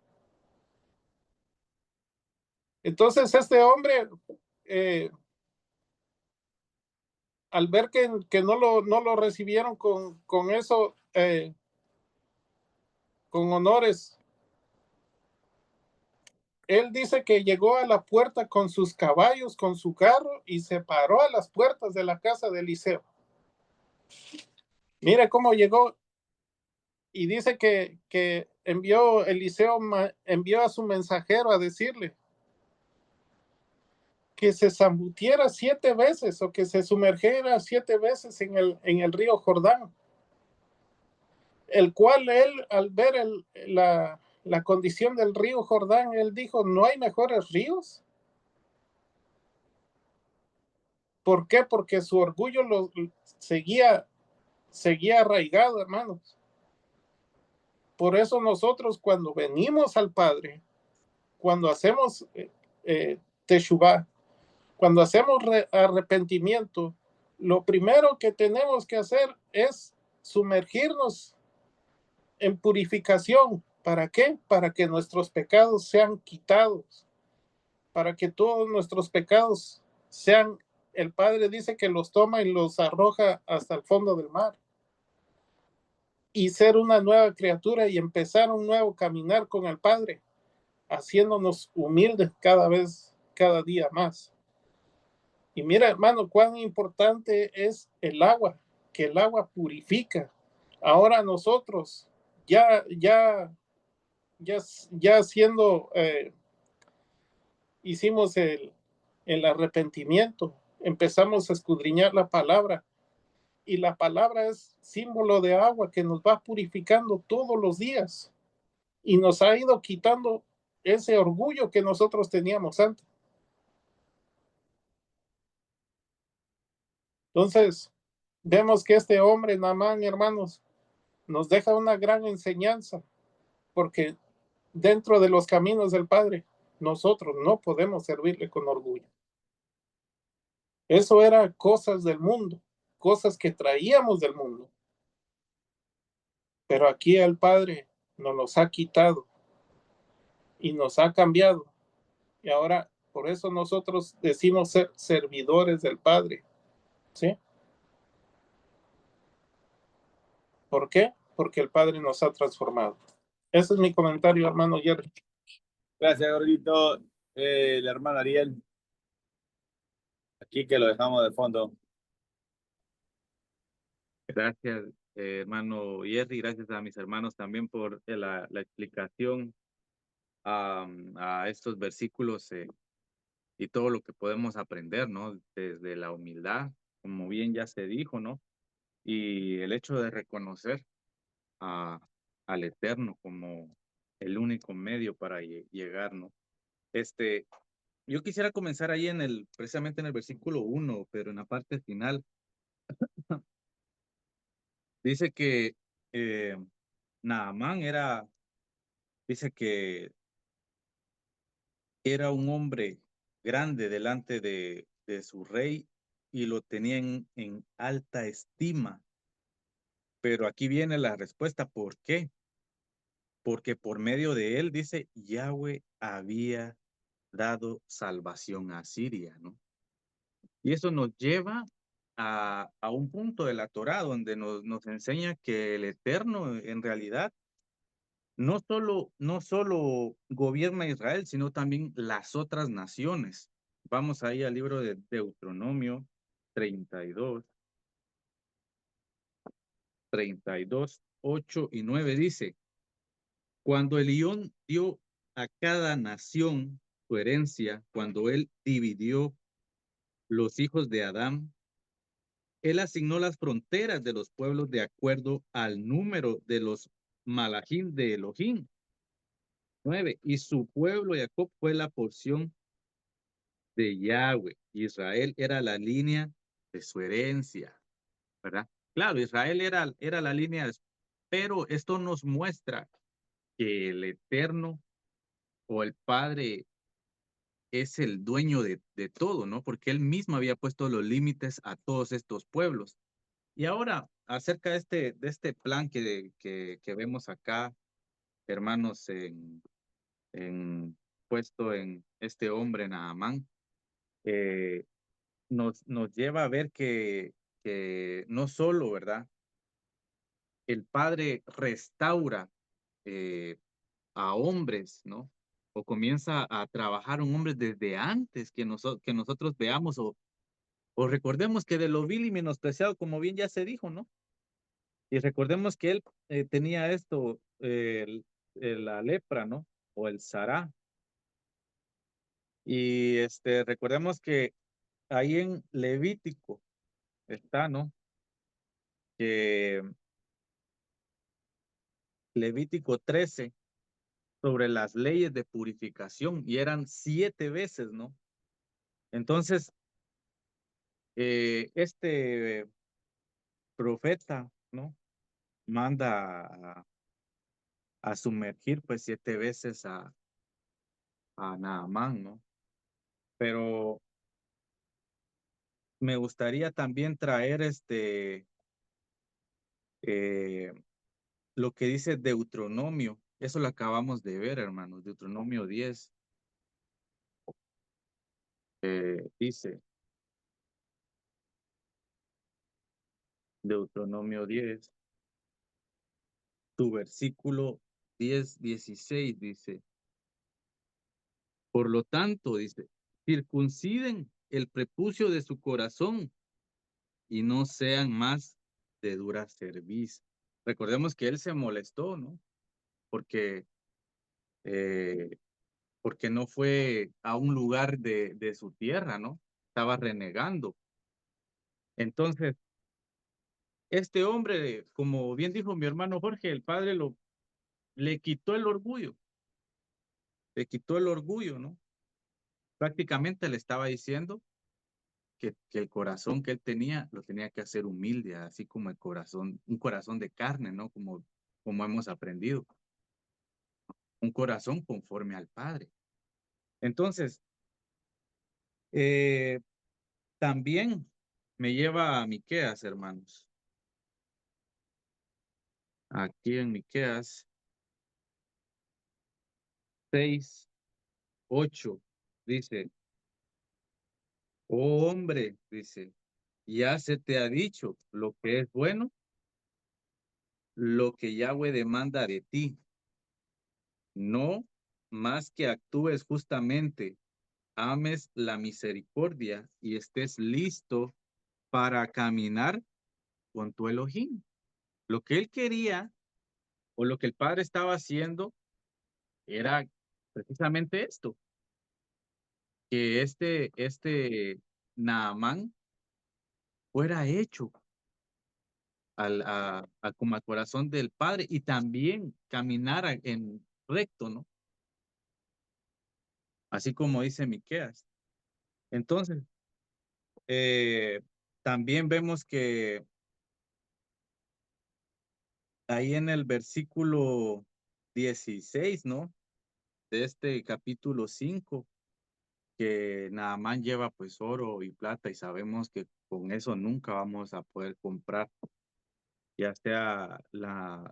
Speaker 3: Entonces este hombre, al ver que no lo recibieron con eso, con honores, él dice que llegó a la puerta con sus caballos, con su carro, y se paró a las puertas de la casa de Eliseo. Mire cómo llegó, y dice que Eliseo envió a su mensajero a decirle que se zambutiera 7 veces o que se sumergiera 7 veces en el río Jordán, el cual él, al ver la condición del río Jordán, él dijo, ¿no hay mejores ríos? ¿Por qué? Porque su orgullo lo seguía arraigado, hermanos. Por eso nosotros cuando venimos al Padre, cuando hacemos teshuvá, cuando hacemos arrepentimiento, lo primero que tenemos que hacer es sumergirnos en purificación. ¿Para qué? Para que nuestros pecados sean quitados, para que todos nuestros pecados sean, el Padre dice que los toma y los arroja hasta el fondo del mar. y ser una nueva criatura y empezar un nuevo caminar con el Padre, haciéndonos humildes cada día más. Y mira, hermano, cuán importante es el agua, que el agua purifica. Ahora nosotros, ya, ya, ya haciendo, hicimos el arrepentimiento, empezamos a escudriñar la palabra, y la palabra es símbolo de agua que nos va purificando todos los días y nos ha ido quitando ese orgullo que nosotros teníamos antes. Entonces, vemos que este hombre, Naamán, hermanos, nos deja una gran enseñanza, porque dentro de los caminos del Padre, nosotros no podemos servirle con orgullo. Eso era cosas del mundo, cosas que traíamos del mundo. Pero aquí el Padre nos los ha quitado y nos ha cambiado. Y ahora, por eso nosotros decimos ser servidores del Padre. ¿Sí? ¿Por qué? Porque el Padre nos ha transformado. Ese es mi comentario, hermano Jerry.
Speaker 1: Gracias, gordito. El hermano Ariel, aquí que lo dejamos de fondo.
Speaker 4: Gracias, hermano Jerry, gracias a mis hermanos también por la explicación a estos versículos y todo lo que podemos aprender, ¿no? Desde la humildad, como bien ya se dijo, ¿no? Y el hecho de reconocer a, al Eterno como el único medio para llegar, ¿no? Yo quisiera comenzar ahí precisamente en el versículo 1, pero en la parte final, dice que eh, Naamán dice que era un hombre grande delante de su rey y lo tenía en alta estima. Pero aquí viene la respuesta, ¿por qué? Porque por medio de él, dice, Yahweh había dado salvación a Siria, ¿no? Y eso nos lleva a un punto de la Torá donde nos enseña que el Eterno en realidad no solo gobierna Israel, sino también las otras naciones. Vamos ahí al libro de Deuteronomio 32, 8 y 9 dice, cuando Elión dio a cada nación su herencia, cuando él dividió los hijos de Adán, él asignó las fronteras de los pueblos de acuerdo al número de los malachim de Elohim. 9. Y su pueblo Jacob fue la porción de Yahweh. Israel era la línea de su herencia, ¿verdad? Claro, Israel era la línea, pero esto nos muestra que el Eterno o el Padre es el dueño de todo, ¿no? Porque él mismo había puesto los límites a todos estos pueblos. Y ahora, acerca de este plan que vemos acá, hermanos, puesto en este hombre, Naamán, nos lleva a ver que no solo, ¿verdad? El Padre restaura a hombres, ¿no? O comienza a trabajar un hombre desde antes que nosotros veamos o recordemos que de lo vil y menospreciado, como bien ya se dijo, ¿no? Y recordemos que él tenía esto, la lepra, ¿no? O el sará. Y recordemos que ahí en Levítico está, ¿no? Que Levítico 13 sobre las leyes de purificación y eran 7 veces, ¿no? Entonces, este profeta, ¿no? Manda a sumergir pues 7 veces a Naamán, ¿no? Pero me gustaría también traer eh, lo que dice Deuteronomio. Eso lo acabamos de ver, hermanos. Deuteronomio 10 dice, Deuteronomio 10. tu versículo 10, 16, dice, por lo tanto, dice, circunciden el prepucio de su corazón y no sean más de dura cerviz. Recordemos que él se molestó, ¿no? Porque, eh, porque no fue a un lugar de su tierra, ¿no? Estaba renegando. Entonces, este hombre, como bien dijo mi hermano Jorge, el padre le quitó el orgullo, ¿no? Prácticamente le estaba diciendo que el corazón que él tenía lo tenía que hacer humilde, así como el corazón, un corazón de carne, ¿no? Como hemos aprendido, un corazón conforme al Padre. Entonces, eh, también me lleva a Miqueas, hermanos. Aquí en Miqueas 6, 8, dice, oh hombre, dice, ya se te ha dicho lo que es bueno, lo que Yahweh demanda de ti, no más que actúes justamente, ames la misericordia y estés listo para caminar con tu Elohim. Lo que él quería o lo que el padre estaba haciendo era precisamente esto, que este Naamán fuera hecho como al corazón del padre y también caminara en recto, ¿no? Así como dice Miqueas. Entonces, eh, también vemos que ahí en el versículo 16, ¿no? De este capítulo 5, que Naamán lleva pues oro y plata y sabemos que con eso nunca vamos a poder comprar, ya sea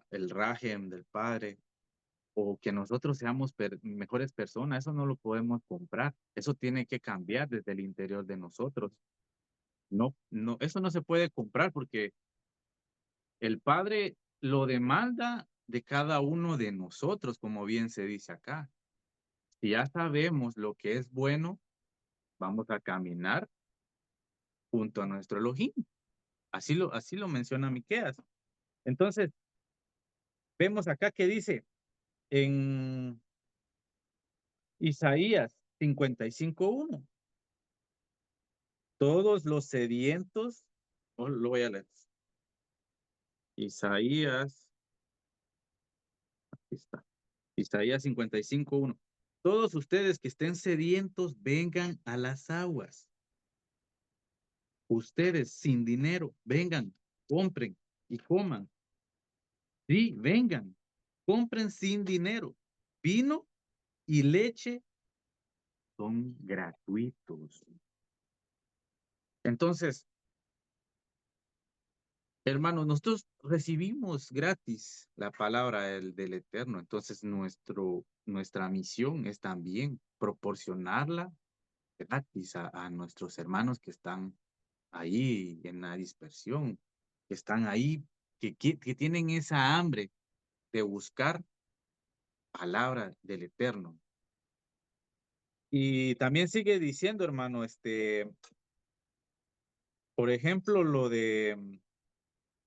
Speaker 4: el rajem del padre o que nosotros seamos mejores personas, eso no lo podemos comprar, eso tiene que cambiar desde el interior de nosotros. No, no, eso no se puede comprar porque el Padre lo demanda de cada uno de nosotros, como bien se dice acá. Si ya sabemos lo que es bueno, vamos a caminar junto a nuestro Elohim. Así lo menciona Miqueas. Entonces, vemos acá que dice en Isaías 55:1, todos los sedientos, lo voy a leer. Isaías, aquí está. Isaías 55:1. Todos ustedes que estén sedientos, vengan a las aguas. Ustedes sin dinero, vengan, compren y coman. Sí, vengan, compren sin dinero. Vino y leche son gratuitos. Entonces, hermanos, nosotros recibimos gratis la palabra del Eterno. Entonces, nuestra misión es también proporcionarla gratis a nuestros hermanos que están ahí en la dispersión, que están ahí, que tienen esa hambre de buscar palabra del Eterno. Y también sigue diciendo, hermano, por ejemplo, lo de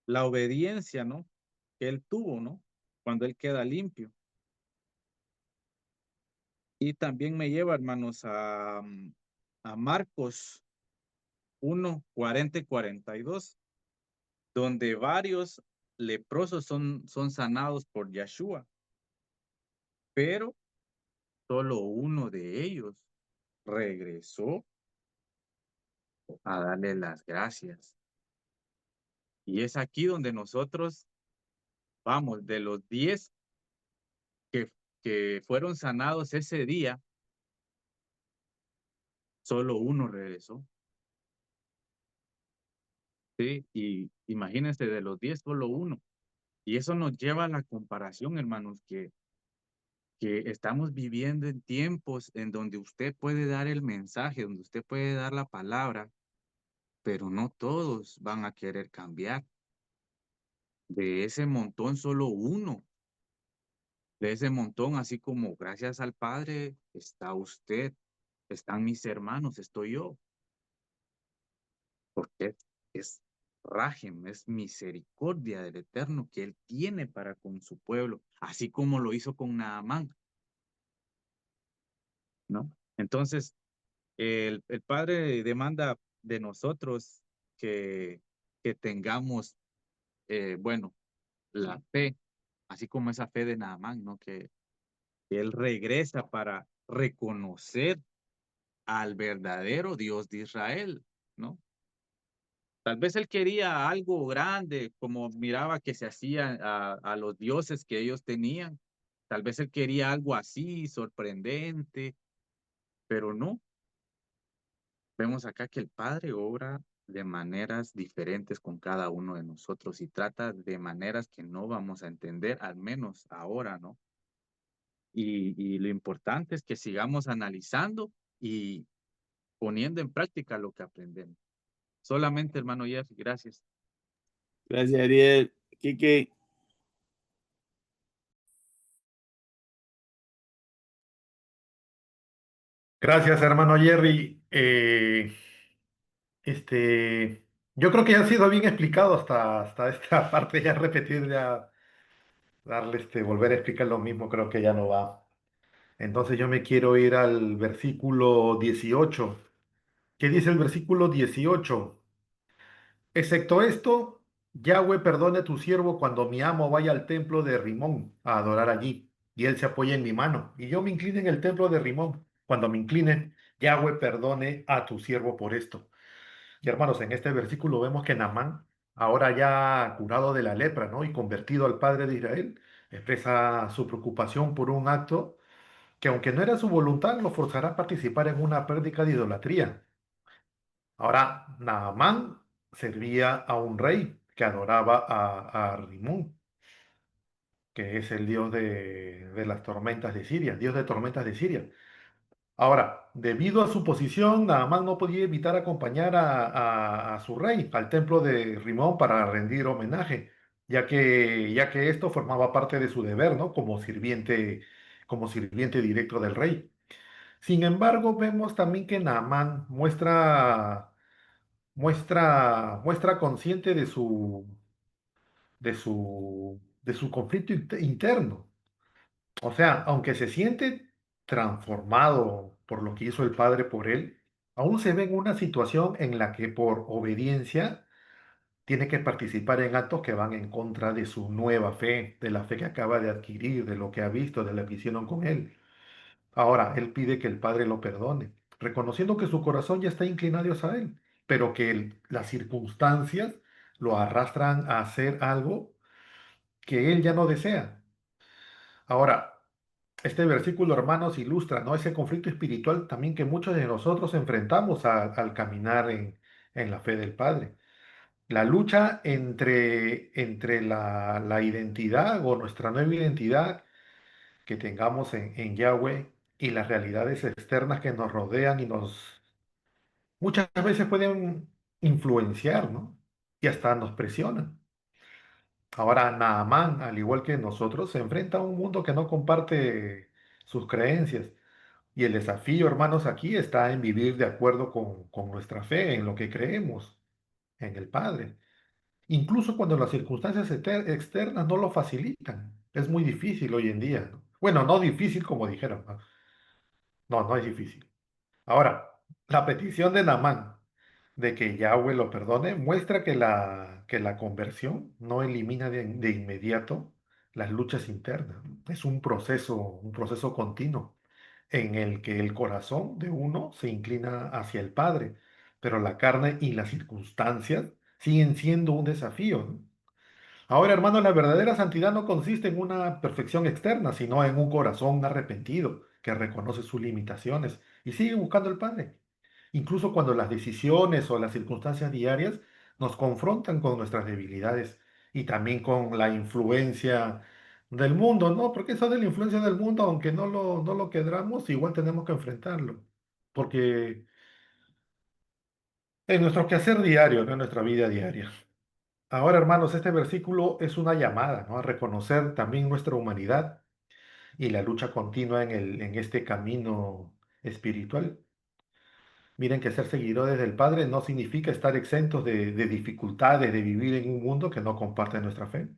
Speaker 4: la obediencia, ¿no? Que él tuvo, ¿no? Cuando él queda limpio. Y también me lleva, hermanos, a Marcos 1:40 y 42, donde varios leprosos son sanados por Yeshua, pero solo uno de ellos regresó a darle las gracias. Y es aquí donde nosotros vamos, de los 10 que, que fueron sanados ese día, solo uno regresó. ¿Sí? Y imagínense, de los 10, solo uno. Y eso nos lleva a la comparación, hermanos, que estamos viviendo en tiempos en donde usted puede dar el mensaje, donde usted puede dar la palabra, pero no todos van a querer cambiar. De ese montón, solo uno. De ese montón, así como gracias al Padre, está usted, están mis hermanos, estoy yo. Porque es rajem, es misericordia del Eterno que Él tiene para con su pueblo, así como lo hizo con Naamán, ¿no? Entonces, el Padre demanda de nosotros que tengamos, bueno, la fe, así como esa fe de Naamán, ¿no? Que Él regresa para reconocer al verdadero Dios de Israel, ¿no? Tal vez él quería algo grande, como miraba que se hacía a los dioses que ellos tenían. Tal vez él quería algo así, sorprendente, pero no. Vemos acá que el Padre obra de maneras diferentes con cada uno de nosotros y trata de maneras que no vamos a entender, al menos ahora, ¿no? Y lo importante es que sigamos analizando y poniendo en práctica lo que aprendemos. Solamente, hermano Jeff, gracias.
Speaker 1: Gracias, Ariel. Quique.
Speaker 5: Gracias, hermano Jerry. Yo creo que ya ha sido bien explicado hasta esta parte, ya repetir, ya darle volver a explicar lo mismo, creo que ya no va. Entonces yo me quiero ir al versículo 18. ¿Qué dice el versículo 18? Excepto esto, Yahweh perdone a tu siervo cuando mi amo vaya al templo de Rimón a adorar allí, y él se apoye en mi mano, y yo me incline en el templo de Rimón. Cuando me incline, Yahweh perdone a tu siervo por esto. Y hermanos, en este versículo vemos que Naamán, ahora ya curado de la lepra, ¿no? Y convertido al padre de Israel, expresa su preocupación por un acto que, aunque no era su voluntad, lo forzará a participar en una práctica de idolatría. Ahora, Naamán servía a un rey que adoraba a Rimón, que es el dios de las tormentas de Siria, dios de tormentas de Siria. Ahora, debido a su posición, Naamán no podía evitar acompañar a su rey al templo de Rimón para rendir homenaje, ya que esto formaba parte de su deber, ¿no? Como sirviente directo del rey. Sin embargo, vemos también que Naamán muestra consciente de su conflicto interno. O sea, aunque se siente transformado por lo que hizo el Padre por él, aún se ve en una situación en la que por obediencia tiene que participar en actos que van en contra de su nueva fe, de la fe que acaba de adquirir, de lo que ha visto, de lo que hicieron con él. Ahora, él pide que el Padre lo perdone, reconociendo que su corazón ya está inclinado hacia él, pero que las circunstancias lo arrastran a hacer algo que él ya no desea. Ahora, este versículo, hermanos, ilustra, ¿no? Ese conflicto espiritual también que muchos de nosotros enfrentamos al caminar en la fe del Padre. La lucha entre la identidad o nuestra nueva identidad que tengamos en Yahweh y las realidades externas que nos rodean y muchas veces pueden influenciar, ¿no? Y hasta nos presionan. Ahora, Naamán, al igual que nosotros, se enfrenta a un mundo que no comparte sus creencias. Y el desafío, hermanos, aquí está en vivir de acuerdo con nuestra fe, en lo que creemos, en el Padre. Incluso cuando las circunstancias externas no lo facilitan. Es muy difícil hoy en día, ¿no? Bueno, no difícil como dijeron, ¿no? No, no es difícil. Ahora, la petición de Naamán de que Yahweh lo perdone muestra que la conversión no elimina de inmediato las luchas internas. Es un proceso continuo en el que el corazón de uno se inclina hacia el Padre, pero la carne y las circunstancias siguen siendo un desafío, ¿no? Ahora, hermano, la verdadera santidad no consiste en una perfección externa, sino en un corazón arrepentido que reconoce sus limitaciones y sigue buscando al Padre. Incluso cuando las decisiones o las circunstancias diarias nos confrontan con nuestras debilidades y también con la influencia del mundo, ¿no? Porque eso de la influencia del mundo, aunque no lo queramos, igual tenemos que enfrentarlo. Porque en nuestro quehacer diario, ¿no? En nuestra vida diaria. Ahora, hermanos, este versículo es una llamada, ¿no? A reconocer también nuestra humanidad y la lucha continua en este camino espiritual. Miren que ser seguidores del Padre no significa estar exentos de dificultades, de vivir en un mundo que no comparte nuestra fe.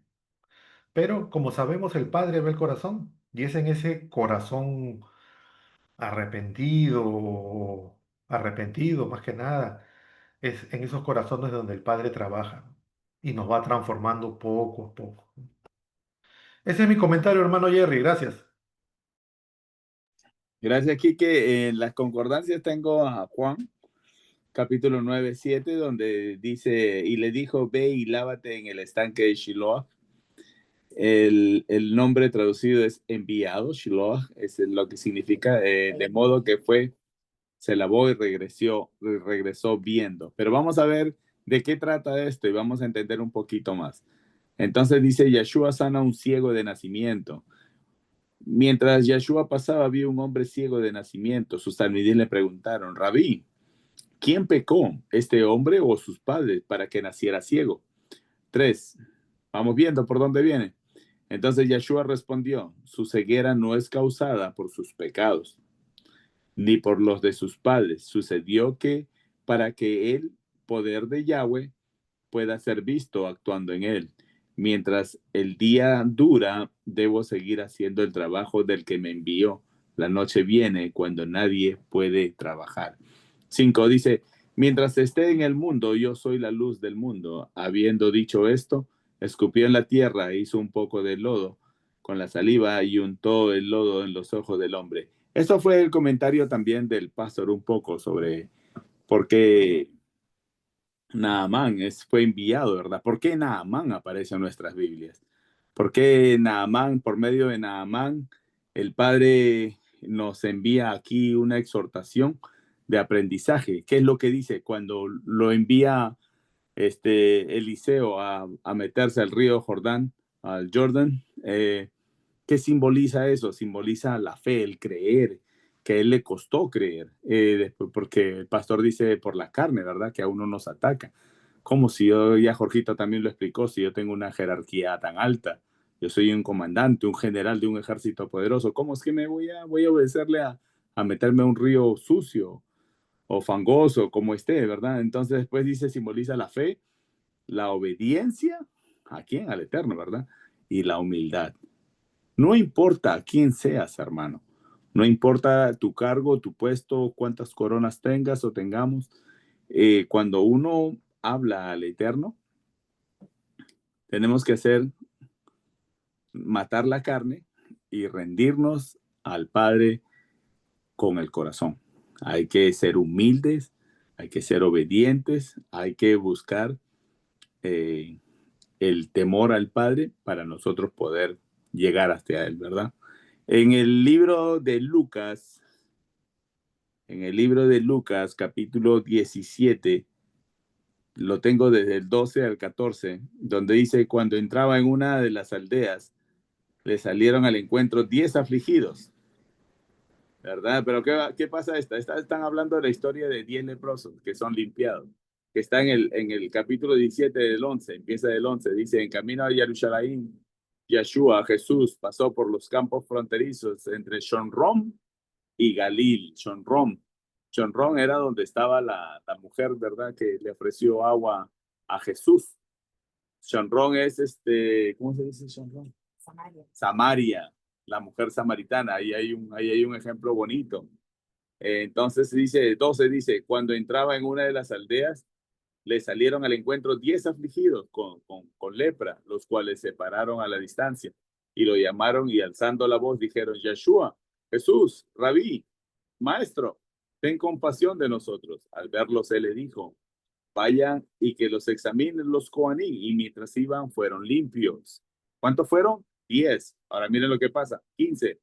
Speaker 5: Pero como sabemos, el Padre ve el corazón y es en ese corazón arrepentido, arrepentido más que nada, es en esos corazones donde el Padre trabaja y nos va transformando poco a poco. Ese es mi comentario, hermano Jerry, gracias.
Speaker 1: Gracias, Quique. En las concordancias tengo a Juan, capítulo 9:7, donde dice, y le dijo, ve y lávate en el estanque de Shiloah. El nombre traducido es enviado, Shiloah, es lo que significa, de modo que se lavó y regresó viendo. Pero vamos a ver de qué trata esto y vamos a entender un poquito más. Entonces dice, Yeshua sana a un ciego de nacimiento. Mientras Yeshua pasaba, vio un hombre ciego de nacimiento. Sus talmidim le preguntaron, Rabí, ¿quién pecó, este hombre o sus padres, para que naciera ciego? 3. Vamos viendo por dónde viene. Entonces Yeshua respondió, su ceguera no es causada por sus pecados, ni por los de sus padres. Sucedió que para que el poder de Yahweh pueda ser visto actuando en él. Mientras el día dura, debo seguir haciendo el trabajo del que me envió. La noche viene cuando nadie puede trabajar. 5 dice, mientras esté en el mundo, yo soy la luz del mundo. Habiendo dicho esto, escupió en la tierra, hizo un poco de lodo con la saliva y untó el lodo en los ojos del hombre. Eso fue el comentario también del pastor un poco sobre por qué Naamán fue enviado, ¿verdad? ¿Por qué Naamán aparece en nuestras Biblias? ¿Por qué Naamán, por medio de Naamán, el Padre nos envía aquí una exhortación de aprendizaje? ¿Qué es lo que dice cuando lo envía Eliseo a meterse al río Jordán, al Jordan? ¿Qué simboliza eso? Simboliza la fe, el creer, que a él le costó creer, porque el pastor dice por la carne, ¿verdad? Que a uno nos ataca. Como si yo, ya Jorgito también lo explicó, si yo tengo una jerarquía tan alta, yo soy un comandante, un general de un ejército poderoso, ¿cómo es que voy a obedecerle a meterme a un río sucio o fangoso, como esté, ¿verdad? Entonces después dice, simboliza la fe, la obediencia, ¿a quién? Al Eterno, ¿verdad? Y la humildad. No importa quién seas, hermano. No importa tu cargo, tu puesto, cuántas coronas tengas o tengamos. Cuando uno habla al Eterno, tenemos que matar la carne y rendirnos al Padre con el corazón. Hay que ser humildes, hay que ser obedientes, hay que buscar el temor al Padre para nosotros poder llegar hasta Él, ¿verdad? En el libro de Lucas, capítulo 17, lo tengo desde el 12 al 14, donde dice, cuando entraba en una de las aldeas, le salieron al encuentro 10 afligidos, ¿verdad? Pero ¿qué pasa? Están hablando de la historia de 10 leprosos que son limpiados, que está en el capítulo 17 del 11, empieza del 11, dice, en camino a Jerusalén, Yeshua, Jesús, pasó por los campos fronterizos entre Shonrom y Galil, Shonrom. Shonrom era donde estaba la mujer, ¿verdad? Que le ofreció agua a Jesús. Shonrom es ¿cómo se dice Shonrom? Samaria, la mujer samaritana. Ahí hay un ejemplo bonito. Entonces dice, 12 dice, cuando entraba en una de las aldeas, le salieron al encuentro 10 afligidos con lepra, los cuales se pararon a la distancia y lo llamaron y alzando la voz dijeron, Yeshua, Jesús, Rabí, Maestro, ten compasión de nosotros. Al verlos, él le dijo, vayan y que los examinen los Coaní. Y mientras iban, fueron limpios. ¿Cuántos fueron? 10. Ahora miren lo que pasa. 15.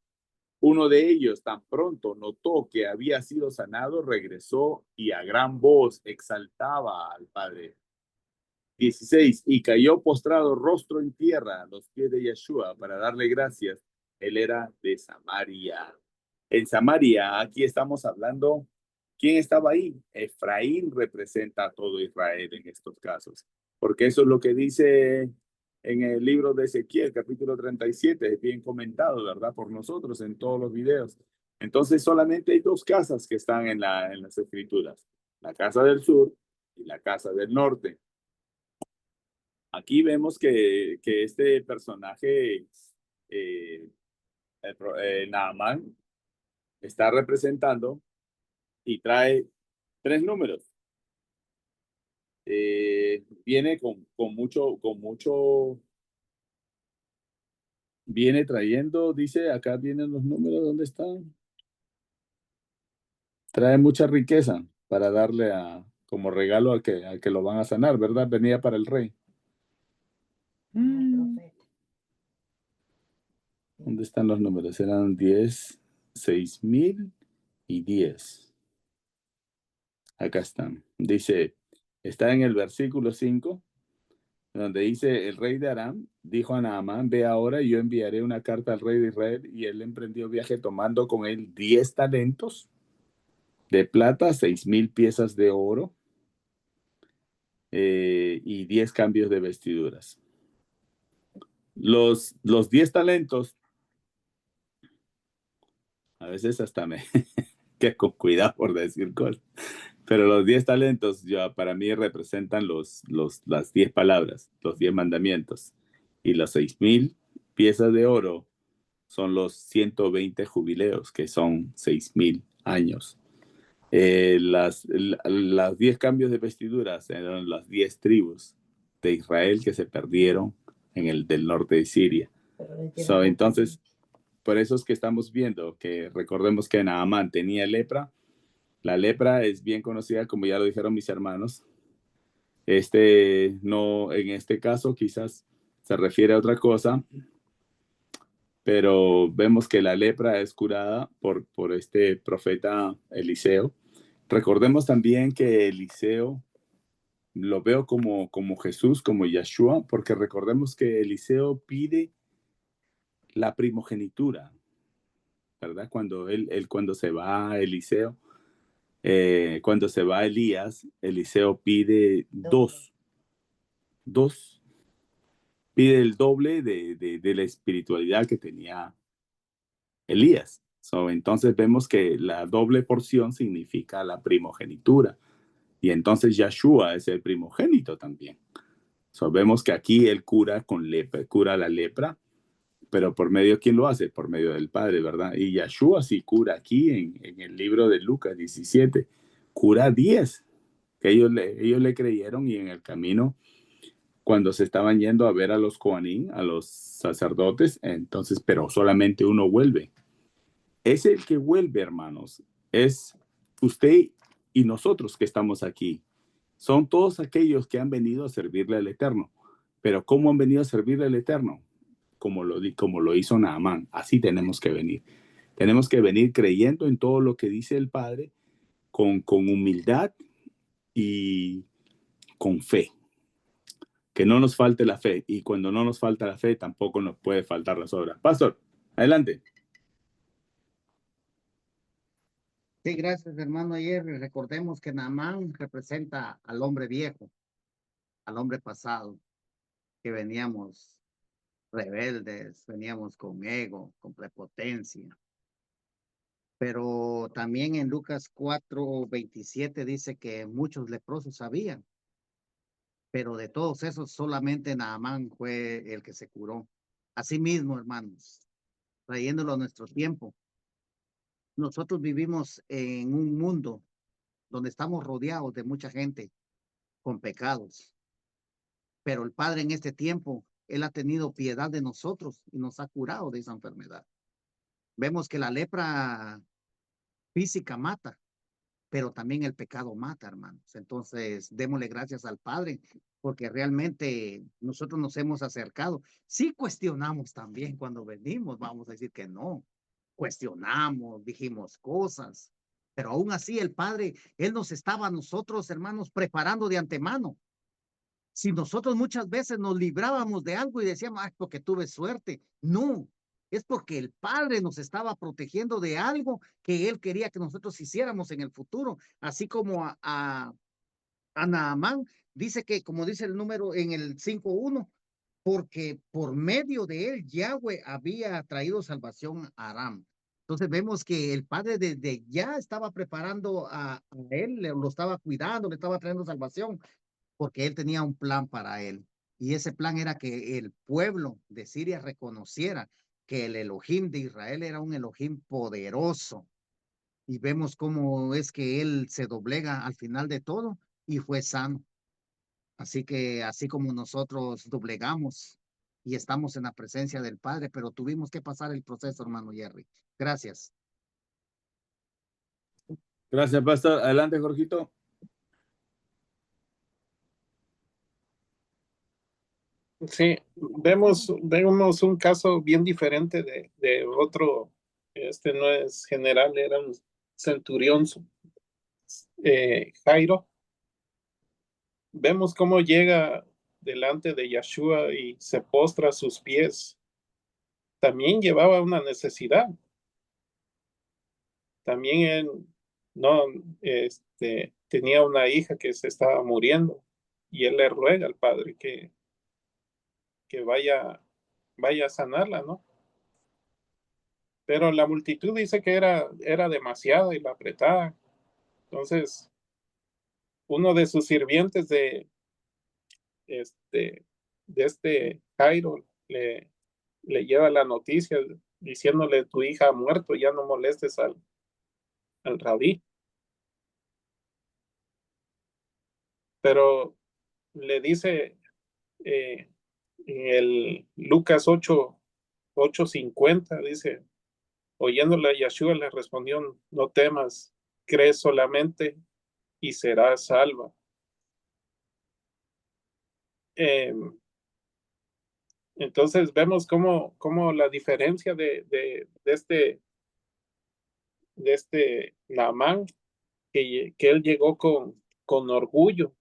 Speaker 1: Uno de ellos, tan pronto notó que había sido sanado, regresó y a gran voz exaltaba al Padre. 16. Y cayó postrado rostro en tierra a los pies de Yeshua para darle gracias. Él era de Samaria. En Samaria, aquí estamos hablando, ¿quién estaba ahí? Efraín representa a todo Israel en estos casos. porque eso es lo que dice en el libro de Ezequiel, capítulo 37, es bien comentado, ¿verdad? Por nosotros en todos los videos. Entonces solamente hay dos casas que están en las escrituras, la casa del sur y la casa del norte. Aquí vemos que este personaje, Naamán, está representando y trae 3 números. Viene con mucho, viene trayendo, dice, acá vienen los números, ¿dónde están? Trae mucha riqueza para darle como regalo al que lo van a sanar, ¿verdad? Venía para el rey. ¿Dónde están los números? Eran 10, 6,000 y 10. Acá están. Dice, está en el versículo 5, donde dice, el rey de Aram dijo a Naamán, ve ahora y yo enviaré una carta al rey de Israel, y él emprendió viaje tomando con él 10 talentos de plata, 6,000 piezas de oro y 10 cambios de vestiduras. Los 10 talentos, a veces hasta me que con cuidado por decir cosas, pero los 10 talentos ya para mí representan las 10 palabras, los 10 mandamientos, y las 6,000 piezas de oro son los 120 jubileos, que son 6,000 años. Las 10 cambios de vestiduras eran las 10 tribus de Israel que se perdieron en el del norte de Siria. Entonces, por eso es que estamos viendo que recordemos que Naamán tenía lepra. La lepra es bien conocida, como ya lo dijeron mis hermanos. No, en este caso quizás se refiere a otra cosa, pero vemos que la lepra es curada por este profeta Eliseo. Recordemos también que Eliseo lo veo como Jesús, como Yeshua, porque recordemos que Eliseo pide la primogenitura, ¿verdad? Cuando se va Eliseo, cuando se va Elías, Eliseo pide dos, pide el doble de la espiritualidad que tenía Elías. Entonces vemos que la doble porción significa la primogenitura. Y entonces Yeshua es el primogénito también. Vemos que aquí él cura la lepra, pero ¿por medio de quién lo hace? Por medio del Padre, ¿verdad? Y Yeshua sí cura aquí en el libro de Lucas 17, cura 10, que ellos le creyeron, y en el camino, cuando se estaban yendo a ver a los Coanín, a los sacerdotes, entonces, pero solamente uno vuelve. Es el que vuelve, hermanos, es usted y nosotros que estamos aquí. Son todos aquellos que han venido a servirle al Eterno. Pero ¿cómo han venido a servirle al Eterno? Como lo hizo Naamán. Así tenemos que venir. Tenemos que venir creyendo en todo lo que dice el Padre, con humildad y con fe. Que no nos falte la fe. Y cuando no nos falta la fe, tampoco nos puede faltar las obras. Pastor, adelante.
Speaker 2: Sí, gracias, hermano Jerry. Recordemos que Naamán representa al hombre viejo, al hombre pasado, que veníamos rebeldes, veníamos con ego, con prepotencia. Pero también en Lucas 4:27 dice que muchos leprosos habían, pero de todos esos solamente Naamán fue el que se curó. Asimismo, hermanos, trayéndolo a nuestro tiempo, nosotros vivimos en un mundo donde estamos rodeados de mucha gente con pecados, pero el Padre en este tiempo, Él ha tenido piedad de nosotros y nos ha curado de esa enfermedad. Vemos que la lepra física mata, pero también el pecado mata, hermanos. Entonces, démosle gracias al Padre, porque realmente nosotros nos hemos acercado. Sí cuestionamos también cuando venimos, vamos a decir que no. Cuestionamos, dijimos cosas, pero aún así el Padre, Él nos estaba a nosotros, hermanos, preparando de antemano. Si nosotros muchas veces nos librábamos de algo y decíamos, ah, porque tuve suerte. No, es porque el Padre nos estaba protegiendo de algo que Él quería que nosotros hiciéramos en el futuro, así como a a Naamán, dice que, como dice el número en el 5:1, porque por medio de él Yahweh había traído salvación a Aram. Entonces vemos que el padre desde ya estaba preparando a él, lo estaba cuidando, le estaba trayendo salvación, porque él tenía un plan para él. Y ese plan era que el pueblo de Siria reconociera que el Elohim de Israel era un Elohim poderoso. Y vemos cómo es que él se doblega al final de todo y fue sano. Así que así como nosotros doblegamos y estamos en la presencia del Padre, pero tuvimos que pasar el proceso, hermano Jerry. Gracias.
Speaker 1: Gracias, pastor. Adelante, Jorgito.
Speaker 3: Sí, vemos un caso bien diferente de otro. Este no es general, era un centurión, Jairo. Vemos cómo llega delante de Yeshua y se postra a sus pies. También llevaba una necesidad. También él no, tenía una hija que se estaba muriendo y él le ruega al padre que vaya a sanarla, ¿no? Pero la multitud dice que era demasiada y la apretaba. Entonces, uno de sus sirvientes este, de este Jairo le lleva la noticia diciéndole: tu hija ha muerto, ya no molestes al rabí. Pero le dice en el Lucas 8:50, dice: oyéndole, Yeshua le respondió: no temas, cree solamente y serás salva. Entonces vemos cómo la diferencia de este Naamán, que él llegó con orgullo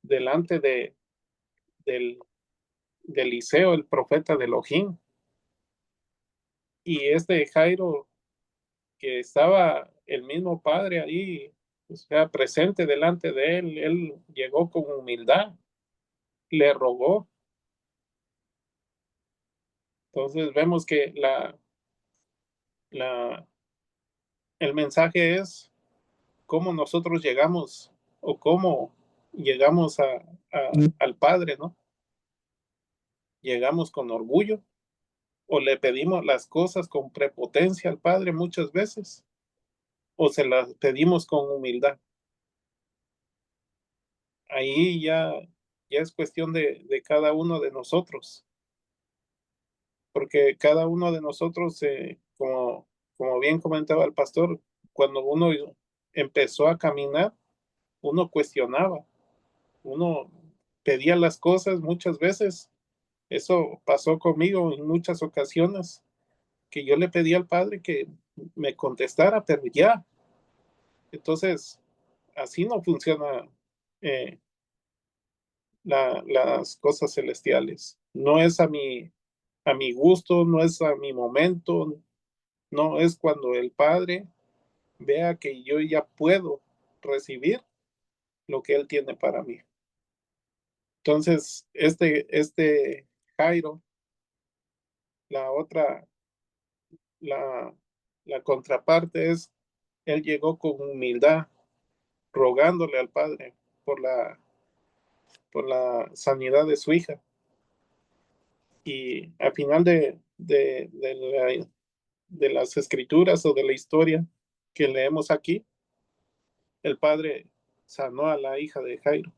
Speaker 3: delante del Eliseo, el profeta de Elohim, y este Jairo, que estaba el mismo padre ahí, o sea, presente delante de él llegó con humildad, le rogó. Entonces vemos que el mensaje es cómo nosotros llegamos o cómo llegamos al Padre, ¿no? Llegamos con orgullo o le pedimos las cosas con prepotencia al Padre muchas veces o se las pedimos con humildad. Ahí ya es cuestión de cada uno de nosotros, porque cada uno de nosotros, como bien comentaba el pastor, cuando uno empezó a caminar, uno cuestionaba, uno pedía las cosas muchas veces. Eso pasó conmigo en muchas ocasiones, que yo le pedí al Padre que me contestara, pero ya. Entonces, así no funciona eh, las cosas celestiales. No es a mi gusto, no es a mi momento, no es cuando el Padre vea que yo ya puedo recibir lo que Él tiene para mí. Entonces, este Jairo, la otra, la contraparte es, él llegó con humildad, rogándole al Padre por la sanidad de su hija. Y al final de las escrituras o de la historia que leemos aquí, el Padre sanó a la hija de Jairo.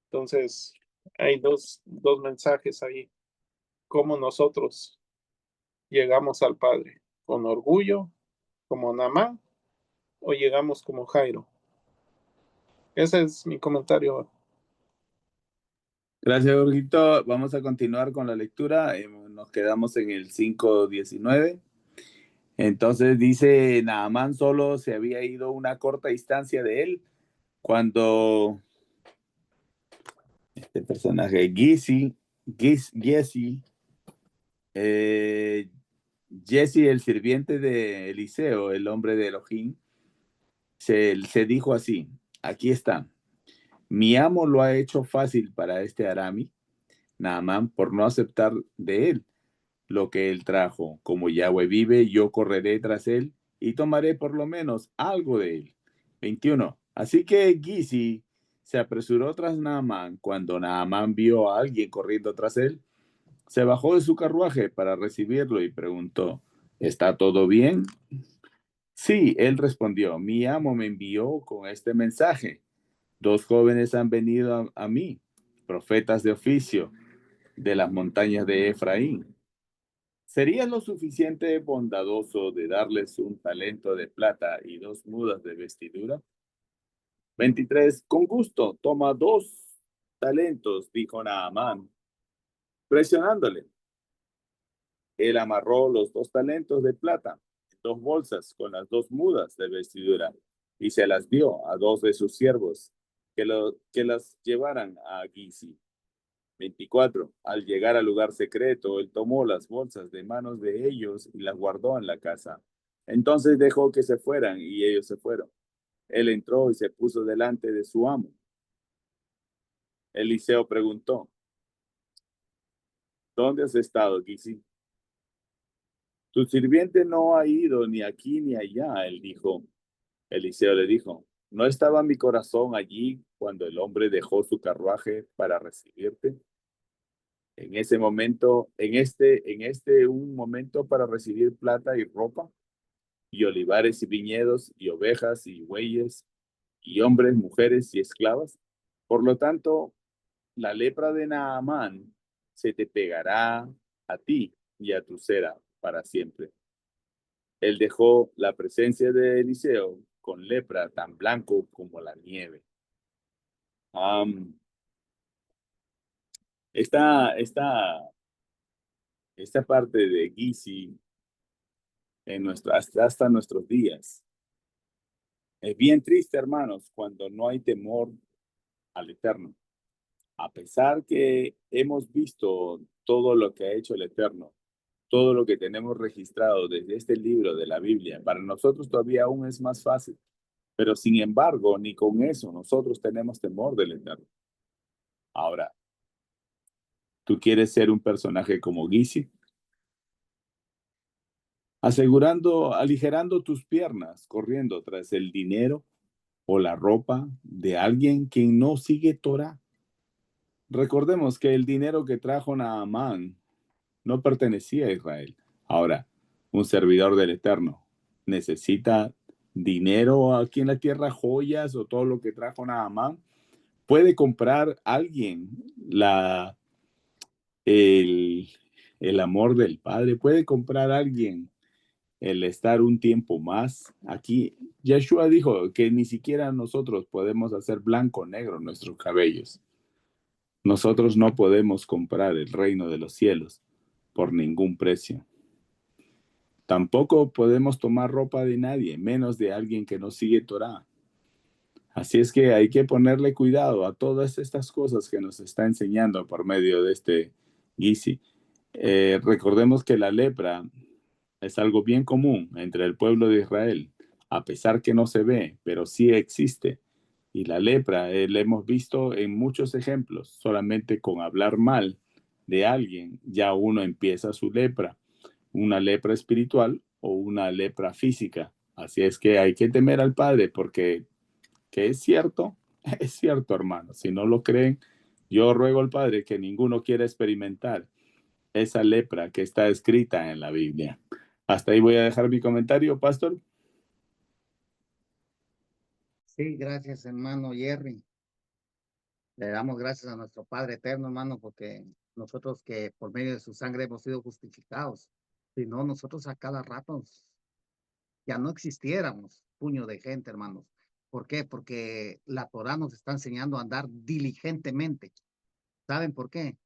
Speaker 3: Entonces, hay dos mensajes ahí. Cómo nosotros llegamos al Padre, con orgullo, como Naamán, o llegamos como Jairo. Ese es mi comentario.
Speaker 1: Gracias, Jorgito. Vamos a continuar con la lectura. Nos quedamos en el 5:19. Entonces dice: Naamán solo se había ido una corta distancia de él cuando este personaje, Jesse, el sirviente de Eliseo, el hombre de Elohim, se dijo así: aquí está. Mi amo lo ha hecho fácil para este Arami, Naamán, por no aceptar de él lo que él trajo. Como Yahweh vive, yo correré tras él y tomaré por lo menos algo de él. 21. Así que Gizi se apresuró tras Naamán. Cuando Naamán vio a alguien corriendo tras él, se bajó de su carruaje para recibirlo y preguntó, ¿está todo bien? Sí, él respondió, mi amo me envió con este mensaje. 2 jóvenes han venido a mí, profetas de oficio, de las montañas de Efraín. ¿Sería lo suficiente bondadoso de darles un talento de plata y 2 mudas de vestidura? 23. Con gusto, toma 2 talentos, dijo Naamán, presionándole. Él amarró los 2 talentos de plata en 2 bolsas con las 2 mudas de vestidura y se las dio a 2 de sus siervos que las llevaran a Gizi. 24. Al llegar al lugar secreto, él tomó las bolsas de manos de ellos y las guardó en la casa. Entonces dejó que se fueran y ellos se fueron. Él entró y se puso delante de su amo. Eliseo preguntó, ¿dónde has estado, Gizi? Tu sirviente no ha ido ni aquí ni allá, él dijo. Eliseo le dijo, ¿no estaba mi corazón allí cuando el hombre dejó su carruaje para recibirte? En ese momento, un momento para recibir plata y ropa, y olivares y viñedos, y ovejas y bueyes, y hombres, mujeres y esclavas. Por lo tanto, la lepra de Naamán se te pegará a ti y a tu cera para siempre. Él dejó la presencia de Eliseo con lepra tan blanco como la nieve. Esta parte de Gizi hasta nuestros días. Es bien triste, hermanos, cuando no hay temor al Eterno. A pesar que hemos visto todo lo que ha hecho el Eterno, todo lo que tenemos registrado desde este libro de la Biblia, para nosotros todavía aún es más fácil. Pero sin embargo, ni con eso nosotros tenemos temor del Eterno. Ahora, ¿tú quieres ser un personaje como Gizi? Aligerando tus piernas, corriendo tras el dinero o la ropa de alguien quien no sigue Torah. Recordemos que el dinero que trajo Naamán no pertenecía a Israel. Ahora, un servidor del Eterno necesita dinero aquí en la tierra, joyas o todo lo que trajo Naamán. Puede comprar alguien el, el amor del Padre, puede comprar alguien el estar un tiempo más aquí. Yeshua dijo que ni siquiera nosotros podemos hacer blanco o negro nuestros cabellos. Nosotros no podemos comprar el reino de los cielos por ningún precio. Tampoco podemos tomar ropa de nadie, menos de alguien que no sigue Torah. Así es que hay que ponerle cuidado a todas estas cosas que nos está enseñando por medio de este Gizi. Recordemos que la lepra es algo bien común entre el pueblo de Israel, a pesar que no se ve, pero sí existe. Y la lepra, la hemos visto en muchos ejemplos, solamente con hablar mal de alguien, ya uno empieza su lepra, una lepra espiritual o una lepra física. Así es que hay que temer al Padre porque que es cierto, hermano. Si no lo creen, yo ruego al Padre que ninguno quiera experimentar esa lepra que está escrita en la Biblia. Hasta ahí voy a dejar mi comentario, pastor.
Speaker 2: Sí, gracias, hermano Jerry. Le damos gracias a nuestro Padre eterno, hermano, porque nosotros que por medio de su sangre hemos sido justificados. Si no, nosotros a cada rato ya no existiéramos, puño de gente, hermanos. ¿Por qué? Porque la Torah nos está enseñando a andar diligentemente. ¿Saben por qué?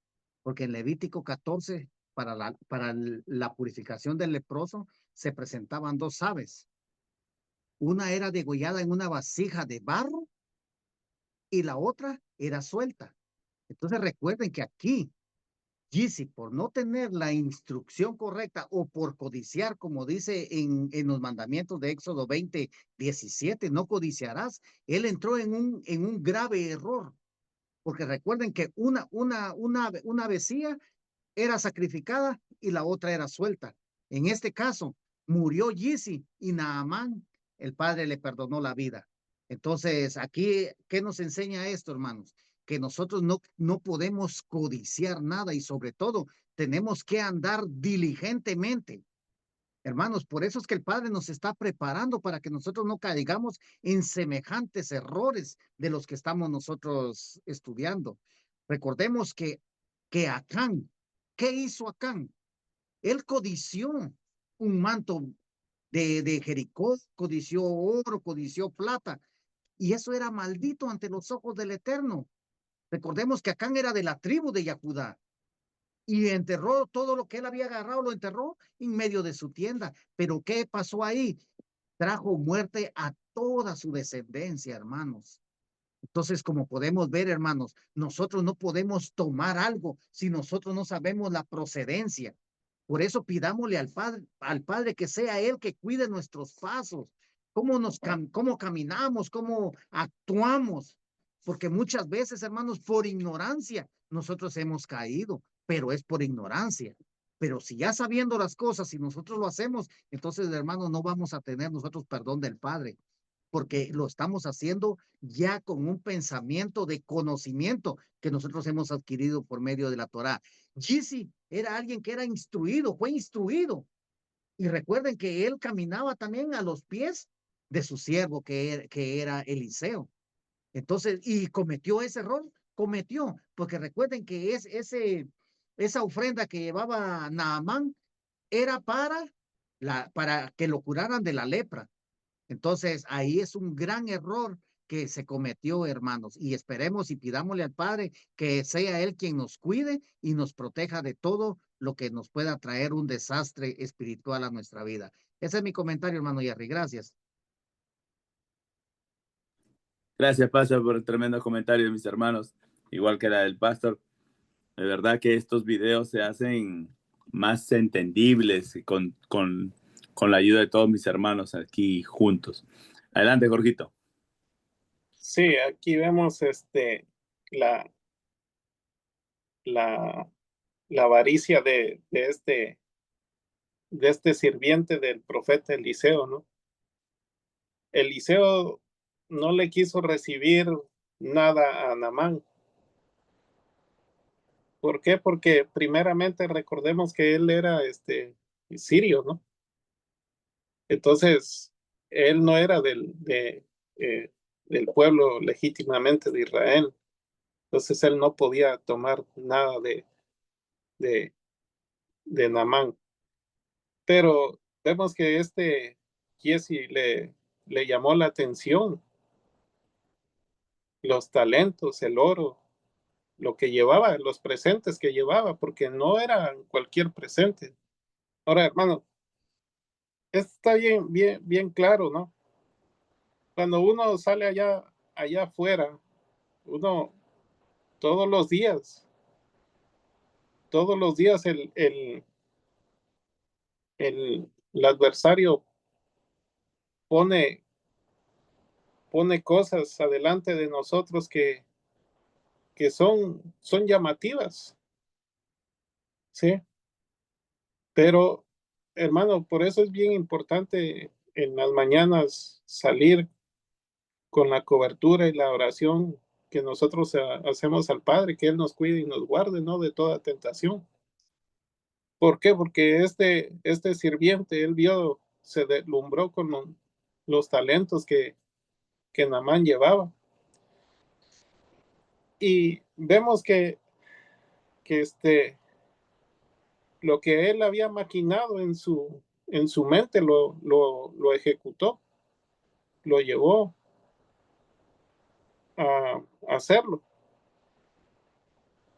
Speaker 2: Porque en Levítico 14, para la purificación del leproso, se presentaban 2 aves. Una era degollada en una vasija de barro y la otra era suelta. Entonces recuerden que aquí Gizi, por no tener la instrucción correcta o por codiciar, como dice en los mandamientos de Éxodo 20:17, no codiciarás, él entró en un grave error, porque recuerden que una vecía era sacrificada y la otra era suelta. En este caso, murió Gizi y Naamán, el padre le perdonó la vida. Entonces, aquí, ¿qué nos enseña esto, hermanos? Que nosotros no podemos codiciar nada y sobre todo tenemos que andar diligentemente. Hermanos, por eso es que el Padre nos está preparando para que nosotros no caigamos en semejantes errores de los que estamos nosotros estudiando. Recordemos que Acán, ¿qué hizo Acán? Él codició un manto de Jericó, codició oro, codició plata, y eso era maldito ante los ojos del Eterno. Recordemos que Acán era de la tribu de Judá y enterró todo lo que él había agarrado, lo enterró en medio de su tienda. Pero ¿qué pasó ahí? Trajo muerte a toda su descendencia, hermanos. Entonces, como podemos ver, hermanos, nosotros no podemos tomar algo si nosotros no sabemos la procedencia. Por eso pidámosle al Padre que sea Él que cuide nuestros pasos, cómo caminamos, cómo actuamos. Porque muchas veces, hermanos, por ignorancia, nosotros hemos caído, pero es por ignorancia. Pero si ya sabiendo las cosas, si nosotros lo hacemos, entonces, hermanos, no vamos a tener nosotros perdón del Padre, porque lo estamos haciendo ya con un pensamiento de conocimiento que nosotros hemos adquirido por medio de la Torá. Gizi era alguien que era instruido, fue instruido. Y recuerden que él caminaba también a los pies de su siervo, que era Eliseo. Entonces, y cometió ese error, porque recuerden que esa ofrenda que llevaba Naamán era para que lo curaran de la lepra. Entonces, ahí es un gran error que se cometió, hermanos, y esperemos y pidámosle al Padre que sea Él quien nos cuide y nos proteja de todo lo que nos pueda traer un desastre espiritual a nuestra vida. Ese es mi comentario, hermano Jerry. Gracias.
Speaker 1: Gracias, Pastor, por el tremendo comentario de mis hermanos, igual que la del Pastor. De verdad que estos videos se hacen más entendibles con la ayuda de todos mis hermanos aquí juntos. Adelante, Jorgito.
Speaker 3: Sí, aquí vemos la, la, la avaricia de este sirviente del profeta Eliseo, ¿no? Eliseo no le quiso recibir nada a Naamán. ¿Por qué? Porque primeramente recordemos que él era sirio, ¿no? Entonces, él no era del pueblo legítimamente de Israel. Entonces, él no podía tomar nada de Naamán. Pero vemos que Giezi le llamó la atención los talentos, el oro, lo que llevaba, los presentes que llevaba, porque no eran cualquier presente. Ahora, hermano, está bien claro, ¿no? Cuando uno sale allá afuera, uno todos los días el adversario pone cosas adelante de nosotros que son llamativas, ¿sí? Pero, hermano, por eso es bien importante en las mañanas salir con la cobertura y la oración que nosotros hacemos al Padre, que Él nos cuide y nos guarde, ¿no? De toda tentación. ¿Por qué? Porque este sirviente, él se deslumbró con los talentos que Naamán llevaba. Y vemos que lo que él había maquinado en su mente lo ejecutó, lo llevó a hacerlo.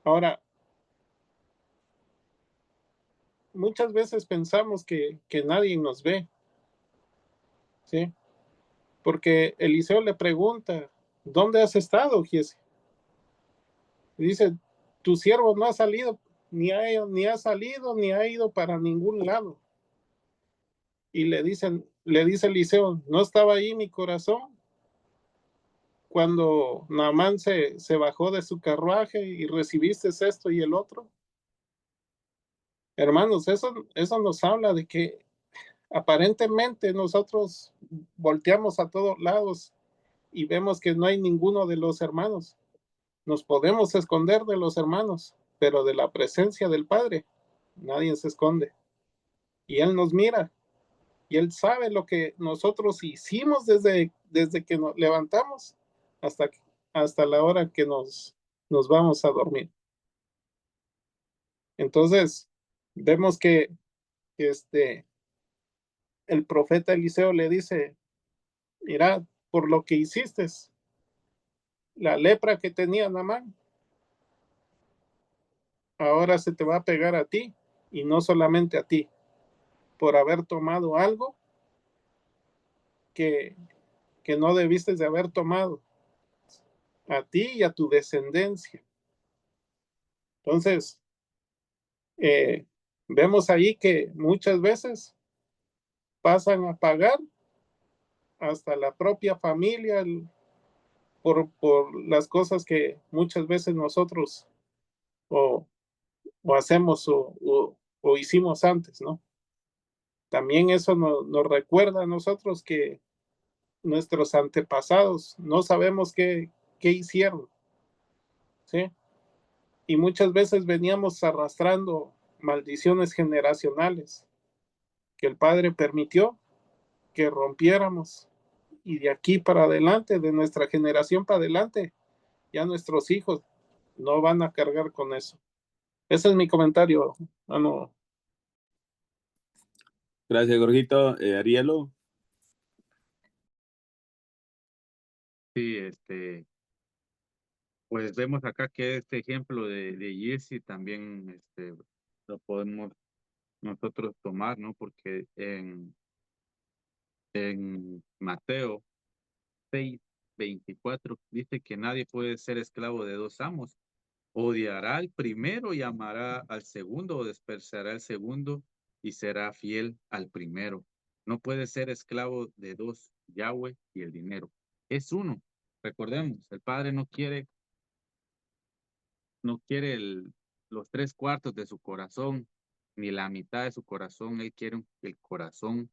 Speaker 3: Ahora, muchas veces pensamos que nadie nos ve, ¿sí? Porque Eliseo le pregunta, ¿dónde has estado, Giezi? Y dice, tu siervo no ha salido ni ha salido, ni ha ido para ningún lado. Y le dice Eliseo, ¿no estaba ahí mi corazón cuando Naamán se bajó de su carruaje y recibiste esto y el otro? Hermanos, eso nos habla de que aparentemente nosotros volteamos a todos lados y vemos que no hay ninguno de los hermanos. Nos podemos esconder de los hermanos, pero de la presencia del Padre nadie se esconde. Y Él nos mira y Él sabe lo que nosotros hicimos desde que nos levantamos hasta, hasta la hora que nos vamos a dormir. Entonces, vemos que el profeta Eliseo le dice, mira, por lo que hiciste, la lepra que tenía Naamán, ahora se te va a pegar a ti, y no solamente a ti, por haber tomado algo que no debiste de haber tomado, a ti y a tu descendencia. Entonces, vemos ahí que muchas veces pasan a pagar hasta la propia familia por las cosas que muchas veces nosotros o hacemos o hicimos antes, ¿no? También eso nos recuerda a nosotros que nuestros antepasados no sabemos qué hicieron, ¿sí? Y muchas veces veníamos arrastrando maldiciones generacionales que el Padre permitió que rompiéramos. Y de aquí para adelante, de nuestra generación para adelante, ya nuestros hijos no van a cargar con eso. Ese es mi comentario, hermano.
Speaker 1: Gracias, Jorgito. Arielo.
Speaker 4: Sí, pues vemos acá que este ejemplo de Jesse también lo podemos nosotros tomar, ¿no? Porque en Mateo 6:24 dice que nadie puede ser esclavo de dos amos. Odiará al primero y amará al segundo, o despreciará al segundo y será fiel al primero. No puede ser esclavo de dos, Yahweh y el dinero. Es uno. Recordemos, el Padre no quiere los 3/4 de su corazón, ni la mitad de su corazón. Él quiere el corazón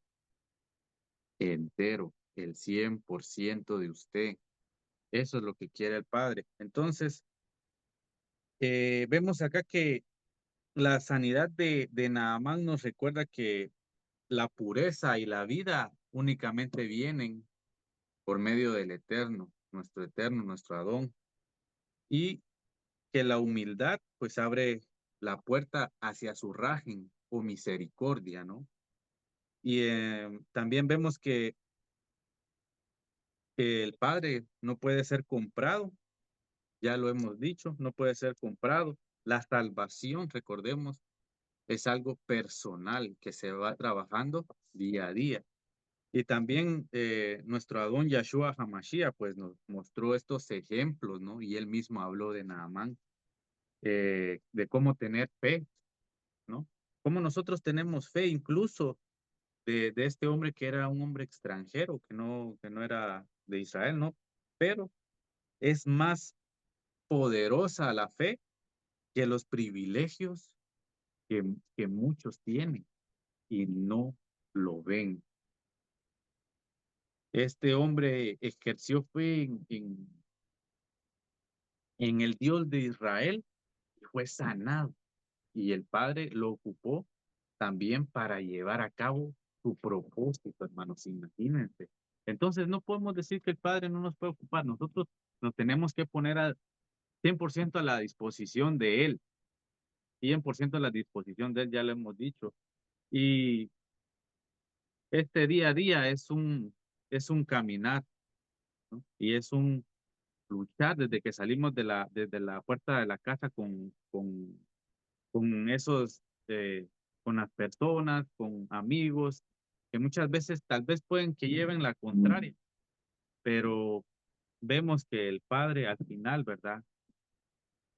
Speaker 4: entero, el 100% de usted. Eso es lo que quiere el Padre. Entonces, vemos acá que la sanidad de Naamán nos recuerda que la pureza y la vida únicamente vienen por medio del Eterno, nuestro Adón, y que la humildad pues abre la puerta hacia su rajen o misericordia, ¿no? Y también vemos que el Padre no puede ser comprado, ya lo hemos dicho, no puede ser comprado. La salvación, recordemos, es algo personal que se va trabajando día a día. Y también nuestro Adón Yahshua Hamashiach pues nos mostró estos ejemplos, ¿no? Y él mismo habló de Naamán, de cómo tener fe, ¿no? Cómo nosotros tenemos fe incluso de este hombre que era un hombre extranjero, que no era de Israel, ¿no? Pero es más poderosa la fe que los privilegios que muchos tienen y no lo ven. Este hombre ejerció fe en el Dios de Israel y fue sanado. Y el Padre lo ocupó también para llevar a cabo su propósito, hermanos, imagínense. Entonces no podemos decir que el Padre no nos puede ocupar. Nosotros nos tenemos que poner al 100% a la disposición de Él. 100% a la disposición de Él, ya lo hemos dicho. Y este día a día es un caminar, ¿no? Y es un luchar desde que salimos desde la puerta de la casa con esos, con las personas, con amigos, que muchas veces tal vez pueden que lleven la contraria, pero vemos que el Padre al final, ¿verdad?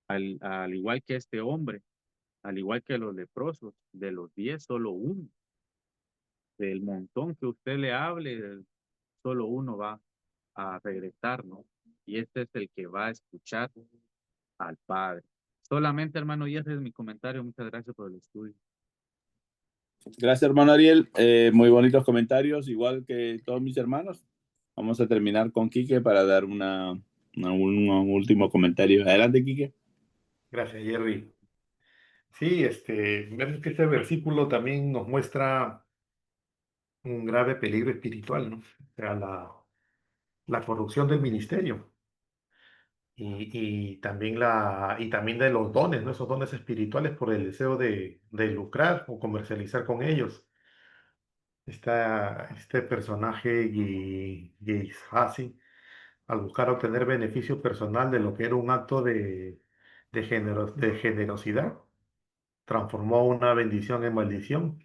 Speaker 4: Al igual que este hombre, al igual que los leprosos, de los 10, solo uno. Del montón que usted le hable, solo uno va a regresar, ¿no? Y este es el que va a escuchar al Padre. Solamente, hermano, y ese es mi comentario. Muchas gracias por el estudio.
Speaker 1: Gracias, hermano Ariel. Muy bonitos comentarios, igual que todos mis hermanos. Vamos a terminar con Quique para dar un último comentario. Adelante, Quique.
Speaker 5: Gracias, Jerry. Sí, vemos que este versículo también nos muestra un grave peligro espiritual, ¿no? O sea, la corrupción del ministerio y también de los dones, ¿no? Esos dones espirituales por el deseo de lucrar o comercializar con ellos. Este personaje, Gehazi, al buscar obtener beneficio personal de lo que era un acto de generosidad, transformó una bendición en maldición.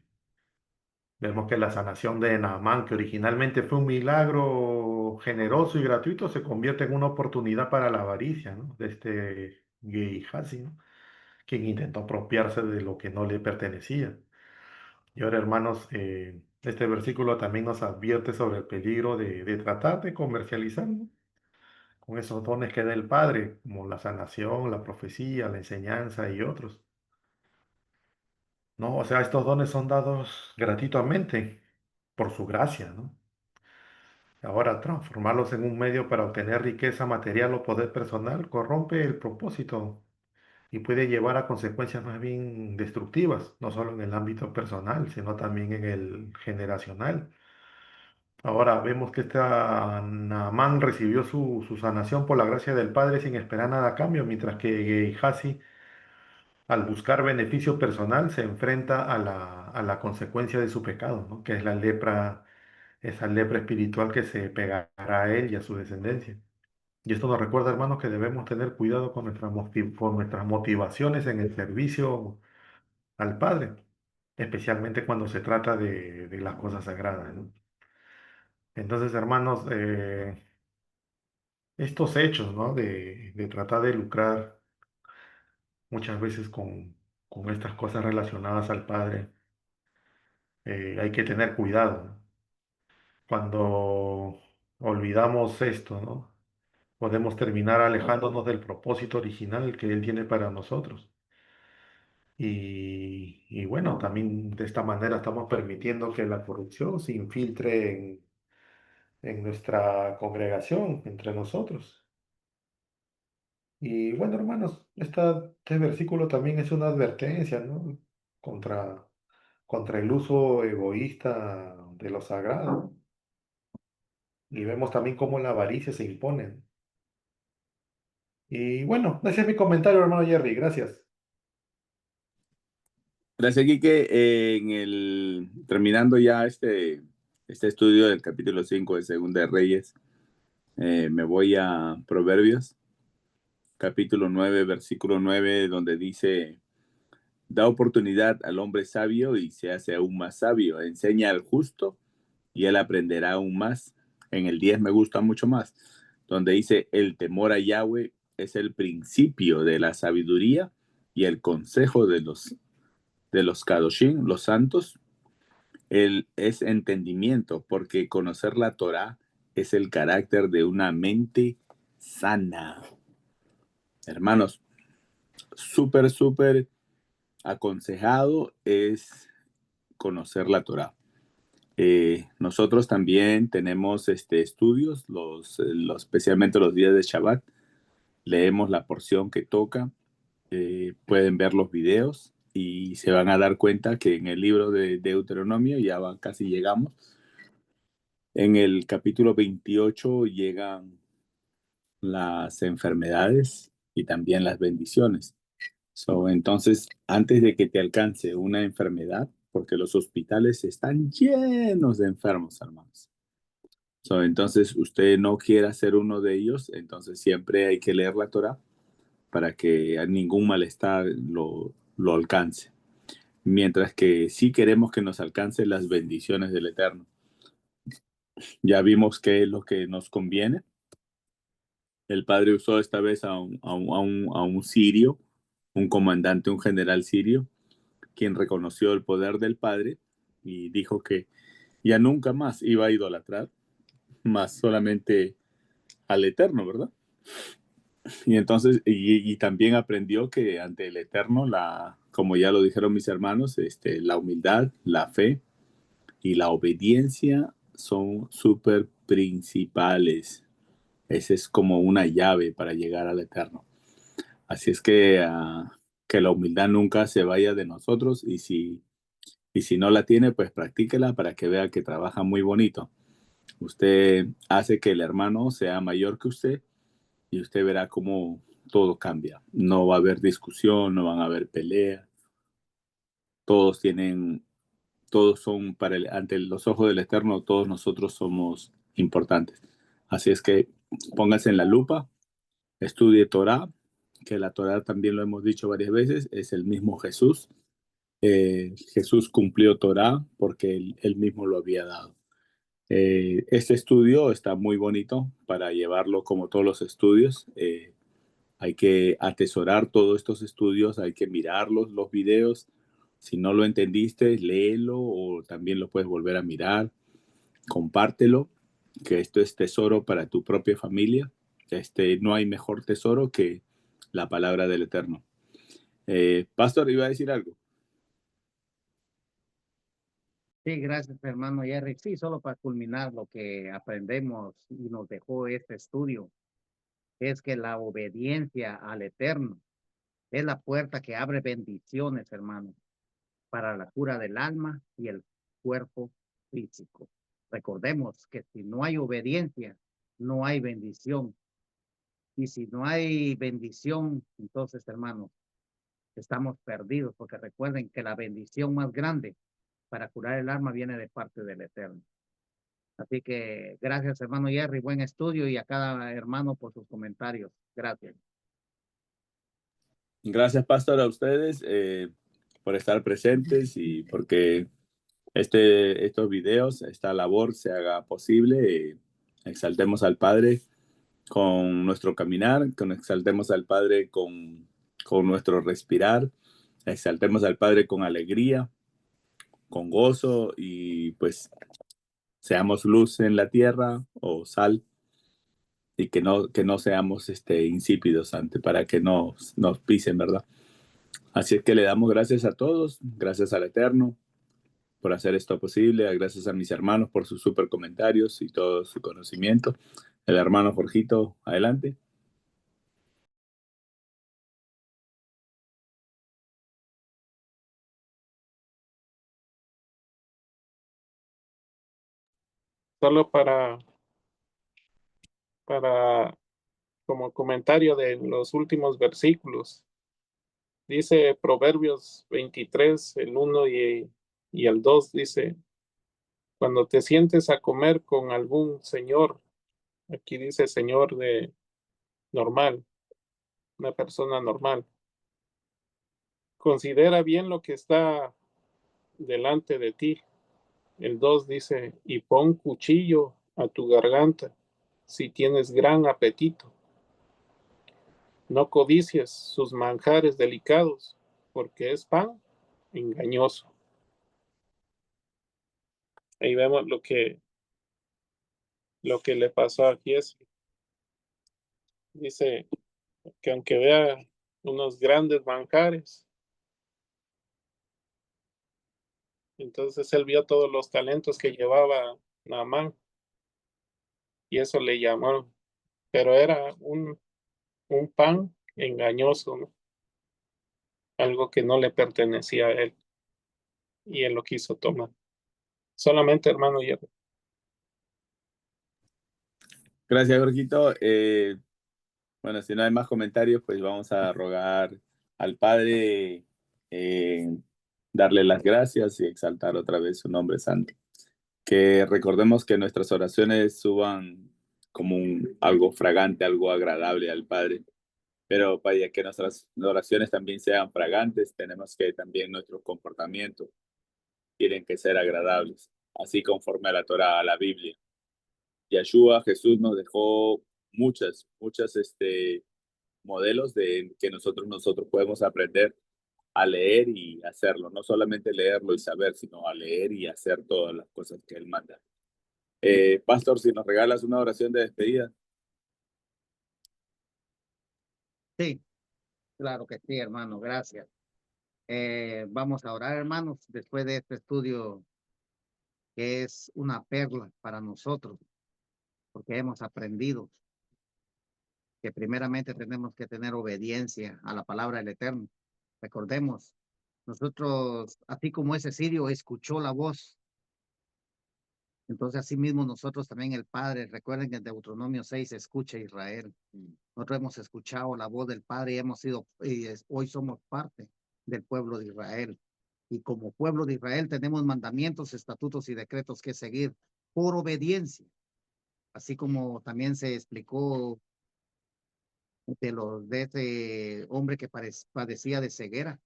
Speaker 5: Vemos que la sanación de Naamán, que originalmente fue un milagro generoso y gratuito, se convierte en una oportunidad para la avaricia, ¿no? De este Gehazi, ¿no? Quien intentó apropiarse de lo que no le pertenecía. Y ahora, hermanos, este versículo también nos advierte sobre el peligro de tratar de comercializar, ¿no? Con esos dones que da el Padre, como la sanación, la profecía, la enseñanza y otros. ¿No? O sea, estos dones son dados gratuitamente por su gracia, ¿no? Ahora, transformarlos en un medio para obtener riqueza material o poder personal corrompe el propósito y puede llevar a consecuencias más bien destructivas, no solo en el ámbito personal, sino también en el generacional. Ahora vemos que Naamán recibió su sanación por la gracia del Padre sin esperar nada a cambio, mientras que Gehazi, al buscar beneficio personal, se enfrenta a la consecuencia de su pecado, ¿no? Que es la lepra, esa lepra espiritual que se pegará a él y a su descendencia. Y esto nos recuerda, hermanos, que debemos tener cuidado con con nuestras motivaciones en el servicio al Padre, especialmente cuando se trata de las cosas sagradas, ¿no? Entonces, hermanos, estos hechos, ¿no? De tratar de lucrar muchas veces con estas cosas relacionadas al Padre, hay que tener cuidado, ¿no? Cuando olvidamos esto, ¿no? Podemos terminar alejándonos del propósito original que Él tiene para nosotros. Y bueno, también de esta manera estamos permitiendo que la corrupción se infiltre en nuestra congregación, entre nosotros. Y bueno, hermanos, este versículo también es una advertencia, ¿no? Contra, contra el uso egoísta de lo sagrado. Y vemos también cómo la avaricia se impone. Y bueno, ese es mi comentario, hermano Jerry. Gracias.
Speaker 1: Gracias, Quique. Terminando ya este estudio del capítulo 5 de Segunda de Reyes, me voy a Proverbios, capítulo 9, versículo 9, donde dice: da oportunidad al hombre sabio y se hace aún más sabio. Enseña al justo y él aprenderá aún más. En el 10 me gusta mucho más, donde dice: el temor a Yahweh es el principio de la sabiduría y el consejo de los Kadoshim, los santos. Él es entendimiento, porque conocer la Torah es el carácter de una mente sana. Hermanos, súper, súper aconsejado es conocer la Torah. Nosotros también tenemos estudios, especialmente los días de Shabbat. Leemos la porción que toca, pueden ver los videos y se van a dar cuenta que en el libro de Deuteronomio casi llegamos. En el capítulo 28 llegan las enfermedades y también las bendiciones. Entonces, antes de que te alcance una enfermedad, porque los hospitales están llenos de enfermos, hermanos. Entonces, usted no quiera ser uno de ellos, entonces siempre hay que leer la Torah para que a ningún malestar lo alcance. Mientras que sí queremos que nos alcancen las bendiciones del Eterno. Ya vimos qué es lo que nos conviene. El padre usó esta vez a un sirio un comandante, un general sirio, quien reconoció el poder del Padre y dijo que ya nunca más iba a idolatrar, más solamente al Eterno, ¿verdad? Y entonces, y también aprendió que ante el Eterno, como ya lo dijeron mis hermanos, la humildad, la fe y la obediencia son súper principales. Esa es como una llave para llegar al Eterno. Así es que la humildad nunca se vaya de nosotros y si no la tiene, pues practíquela para que vea que trabaja muy bonito. Usted hace que el hermano sea mayor que usted y usted verá cómo todo cambia. No va a haber discusión, no van a haber peleas. Todos son ante los ojos del Eterno, todos nosotros somos importantes. Así es que póngase en la lupa, estudie Torah, que la Torah también lo hemos dicho varias veces, es el mismo Jesús. Jesús cumplió Torah porque él mismo lo había dado. Este estudio está muy bonito para llevarlo como todos los estudios. Hay que atesorar todos estos estudios, hay que mirarlos, los videos. Si no lo entendiste, léelo o también lo puedes volver a mirar. Compártelo, que esto es tesoro para tu propia familia. No hay mejor tesoro que la palabra del Eterno. Pastor, iba a decir algo.
Speaker 2: Sí, gracias, hermano Jerry. Sí, solo para culminar lo que aprendemos y nos dejó este estudio, es que la obediencia al Eterno es la puerta que abre bendiciones, hermano, para la cura del alma y el cuerpo físico. Recordemos que si no hay obediencia, no hay bendición. Y si no hay bendición, entonces, hermanos, estamos perdidos, porque recuerden que la bendición más grande para curar el alma viene de parte del Eterno. Así que gracias, hermano Jerry, buen estudio, y a cada hermano por sus comentarios. Gracias.
Speaker 1: Gracias, Pastor, a ustedes por estar presentes y porque estos videos, esta labor se haga posible. Exaltemos al Padre con nuestro caminar, exaltemos al Padre con nuestro respirar, exaltemos al Padre con alegría, con gozo y pues seamos luz en la tierra o sal y que no seamos insípidos para que nos pisen, ¿verdad? Así es que le damos gracias a todos, gracias al Eterno por hacer esto posible, gracias a mis hermanos por sus super comentarios y todo su conocimiento. El hermano Jorgito, adelante.
Speaker 3: Solo para como comentario de los últimos versículos. Dice Proverbios 23, el 1 y el 2, dice, cuando te sientes a comer con algún señor, aquí dice señor de normal, una persona normal, considera bien lo que está delante de ti. El 2 dice, y pon cuchillo a tu garganta si tienes gran apetito. No codicies sus manjares delicados, porque es pan engañoso. Ahí vemos lo que le pasó a Giesi. Dice que aunque vea unos grandes manjares, entonces él vio todos los talentos que llevaba Naamán y eso le llamó, pero era un pan engañoso, ¿no? Algo que no le pertenecía a él y él lo quiso tomar. Solamente, hermano Jerry.
Speaker 1: Gracias, Jorgito. Bueno, si no hay más comentarios, pues vamos a rogar al Padre, darle las gracias y exaltar otra vez su nombre santo. Que recordemos que nuestras oraciones suban como algo fragante, algo agradable al Padre. Pero para que nuestras oraciones también sean fragantes, tenemos que también nuestros comportamientos tienen que ser agradables, así conforme a la Torah, a la Biblia. Yeshua, Jesús nos dejó muchas modelos de que nosotros podemos aprender a leer y hacerlo, no solamente leerlo y saber, sino a leer y hacer todas las cosas que Él manda. Pastor, si nos regalas una oración de despedida.
Speaker 2: Sí, claro que sí, hermano, gracias. Vamos a orar, hermanos, después de este estudio que es una perla para nosotros, porque hemos aprendido que primeramente tenemos que tener obediencia a la palabra del Eterno. Recordemos, nosotros, así como ese sirio escuchó la voz, entonces así mismo nosotros también el Padre, recuerden que en Deuteronomio 6 escucha Israel. Nosotros hemos escuchado la voz del Padre y hemos sido, hoy somos parte del pueblo de Israel. Y como pueblo de Israel tenemos mandamientos, estatutos y decretos que seguir por obediencia. Así como también se explicó de ese hombre que padecía de ceguera.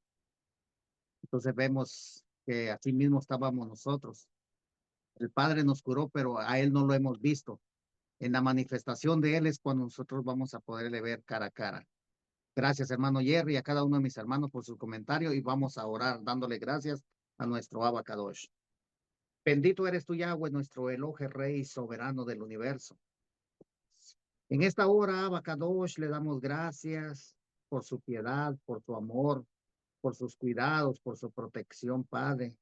Speaker 2: Entonces vemos que así mismo estábamos nosotros. El Padre nos curó, pero a Él no lo hemos visto. En la manifestación de Él es cuando nosotros vamos a poderle ver cara a cara. Gracias, hermano Jerry, y a cada uno de mis hermanos por su comentario, y vamos a orar dándole gracias a nuestro Abacadosh. Bendito eres tú, Yahweh, nuestro Elohe, Rey soberano del universo. En esta hora, Abacadosh, le damos gracias por su piedad, por su amor, por sus cuidados, por su protección, Padre.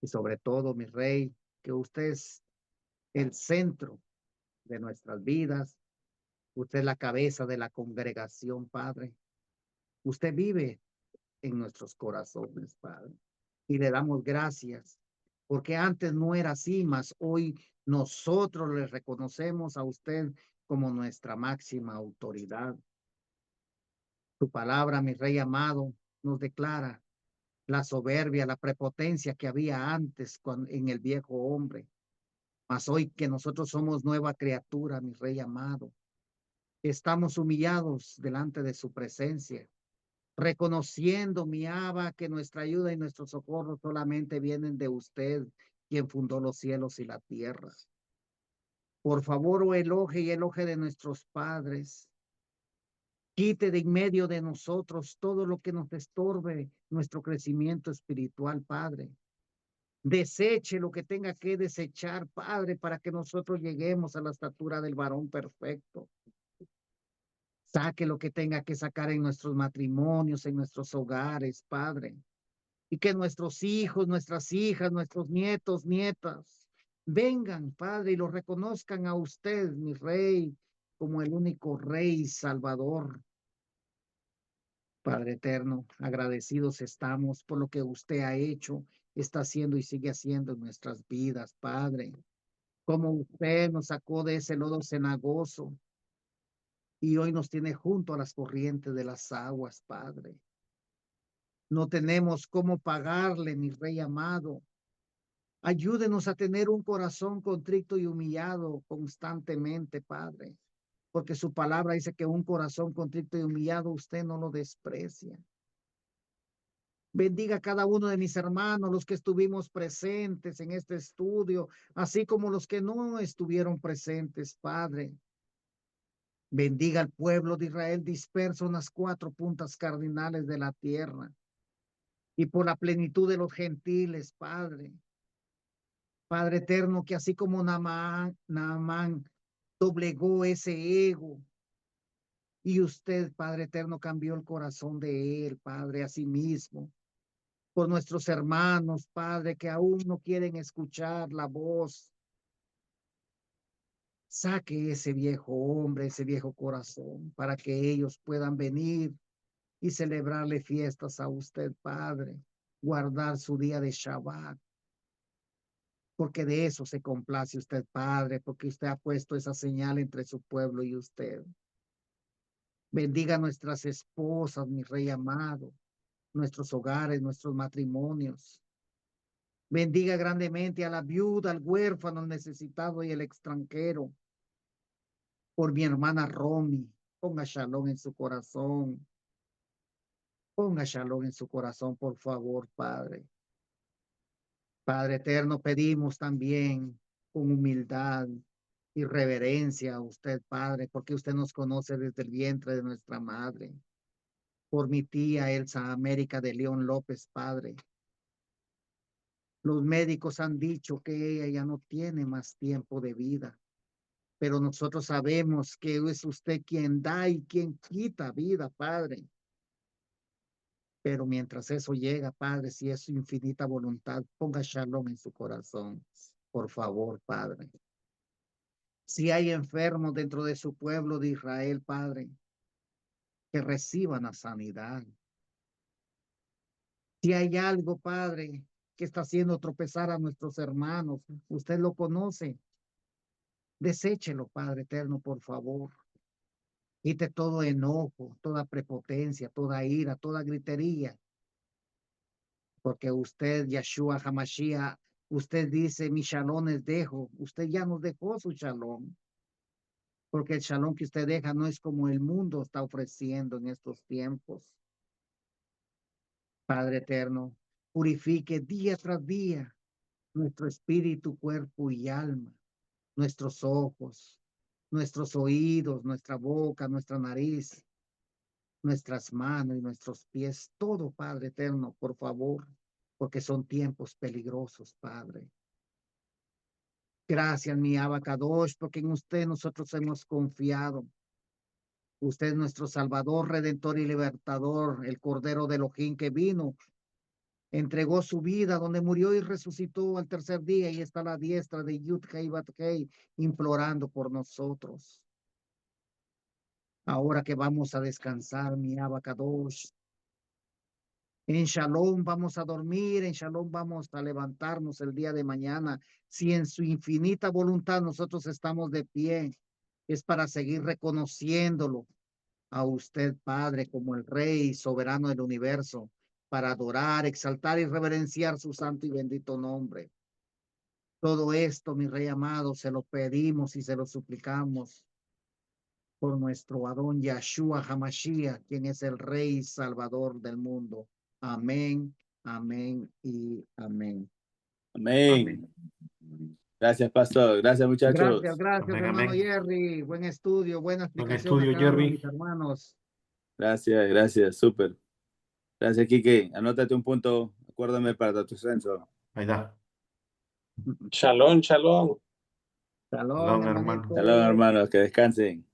Speaker 2: Y sobre todo, mi Rey, que usted es el centro de nuestras vidas. Usted es la cabeza de la congregación, Padre. Usted vive en nuestros corazones, Padre. Y le damos gracias, porque antes no era así, mas hoy nosotros le reconocemos a usted como nuestra máxima autoridad. Tu palabra, mi Rey amado, nos declara la soberbia, la prepotencia que había antes en el viejo hombre. Mas hoy que nosotros somos nueva criatura, mi Rey amado, estamos humillados delante de su presencia, reconociendo, mi Abba, que nuestra ayuda y nuestro socorro solamente vienen de usted, quien fundó los cielos y la tierra. Por favor, oh Elohe y Elohe de nuestros padres, quite de en medio de nosotros todo lo que nos estorbe nuestro crecimiento espiritual, Padre. Deseche lo que tenga que desechar, Padre, para que nosotros lleguemos a la estatura del varón perfecto. Saque lo que tenga que sacar en nuestros matrimonios, en nuestros hogares, Padre. Y que nuestros hijos, nuestras hijas, nuestros nietos, nietas, vengan, Padre, y lo reconozcan a usted, mi Rey, como el único Rey Salvador. Padre eterno, agradecidos estamos por lo que usted ha hecho, está haciendo y sigue haciendo en nuestras vidas, Padre. Como usted nos sacó de ese lodo cenagoso y hoy nos tiene junto a las corrientes de las aguas, Padre. No tenemos cómo pagarle, mi Rey amado. Ayúdenos a tener un corazón contrito y humillado constantemente, Padre, porque su palabra dice que un corazón contrito y humillado usted no lo desprecia. Bendiga a cada uno de mis hermanos, los que estuvimos presentes en este estudio, así como los que no estuvieron presentes, Padre. Bendiga al pueblo de Israel disperso en las 4 puntas cardinales de la tierra y por la plenitud de los gentiles, Padre. Padre eterno, que así como Naamán doblegó ese ego y usted, Padre eterno, cambió el corazón de él, Padre, a sí mismo. Por nuestros hermanos, Padre, que aún no quieren escuchar la voz. Saque ese viejo hombre, ese viejo corazón, para que ellos puedan venir y celebrarle fiestas a usted, Padre, guardar su día de Shabbat, porque de eso se complace usted, Padre, porque usted ha puesto esa señal entre su pueblo y usted. Bendiga a nuestras esposas, mi Rey amado, nuestros hogares, nuestros matrimonios. Bendiga grandemente a la viuda, al huérfano, al necesitado y el extranjero. Por mi hermana Romy, ponga shalom en su corazón. Ponga shalom en su corazón, por favor, Padre. Padre eterno, pedimos también con humildad y reverencia a usted, Padre, porque usted nos conoce desde el vientre de nuestra madre. Por mi tía Elsa América de León López, Padre. Los médicos han dicho que ella ya no tiene más tiempo de vida, pero nosotros sabemos que es usted quien da y quien quita vida, Padre. Pero mientras eso llega, Padre, si es su infinita voluntad, ponga shalom en su corazón, por favor, Padre. Si hay enfermos dentro de su pueblo de Israel, Padre, que reciban la sanidad. Si hay algo, Padre, que está haciendo tropezar a nuestros hermanos, usted lo conoce. Deséchelo, Padre eterno, por favor. Quite todo enojo, toda prepotencia, toda ira, toda gritería. Porque usted, Yeshua Hamashiach, usted dice, mi shalom les dejo. Usted ya nos dejó su shalom. Porque el shalom que usted deja no es como el mundo está ofreciendo en estos tiempos. Padre eterno, purifique día tras día nuestro espíritu, cuerpo y alma, nuestros ojos, nuestros oídos, nuestra boca, nuestra nariz, nuestras manos y nuestros pies, todo, Padre eterno, por favor, porque son tiempos peligrosos, Padre. Gracias, mi Abacadosh, porque en usted nosotros hemos confiado. Usted es nuestro Salvador, Redentor y Libertador, el Cordero de Elohim que vino, entregó su vida, donde murió y resucitó al tercer día, y está a la diestra de Yud-Hei Bat-Hei, implorando por nosotros. Ahora que vamos a descansar, mi Abacadosh, en Shalom vamos a dormir, en Shalom vamos a levantarnos el día de mañana. Si en su infinita voluntad nosotros estamos de pie, es para seguir reconociéndolo a usted, Padre, como el Rey soberano del universo, para adorar, exaltar y reverenciar su santo y bendito nombre. Todo esto, mi Rey amado, se lo pedimos y se lo suplicamos por nuestro Adón Yeshua Hamashiach, quien es el Rey y Salvador del mundo. Amén, amén y amén.
Speaker 1: Amén. Gracias, pastor. Gracias, muchachos.
Speaker 2: Gracias,
Speaker 5: Amén,
Speaker 2: hermano
Speaker 5: amén.
Speaker 2: Jerry. Buen estudio, buena
Speaker 5: Buen
Speaker 2: explicación a
Speaker 5: estudio,
Speaker 2: cada uno de
Speaker 5: Jerry.
Speaker 2: mis hermanos.
Speaker 1: Gracias, súper. Gracias, Kike. Anótate un punto, acuérdame para tu censo.
Speaker 5: Ahí da.
Speaker 3: Shalom, shalom.
Speaker 2: Salón,
Speaker 5: Shalom, hermano.
Speaker 2: hermanito.
Speaker 1: Saludos, hermanos, que descansen.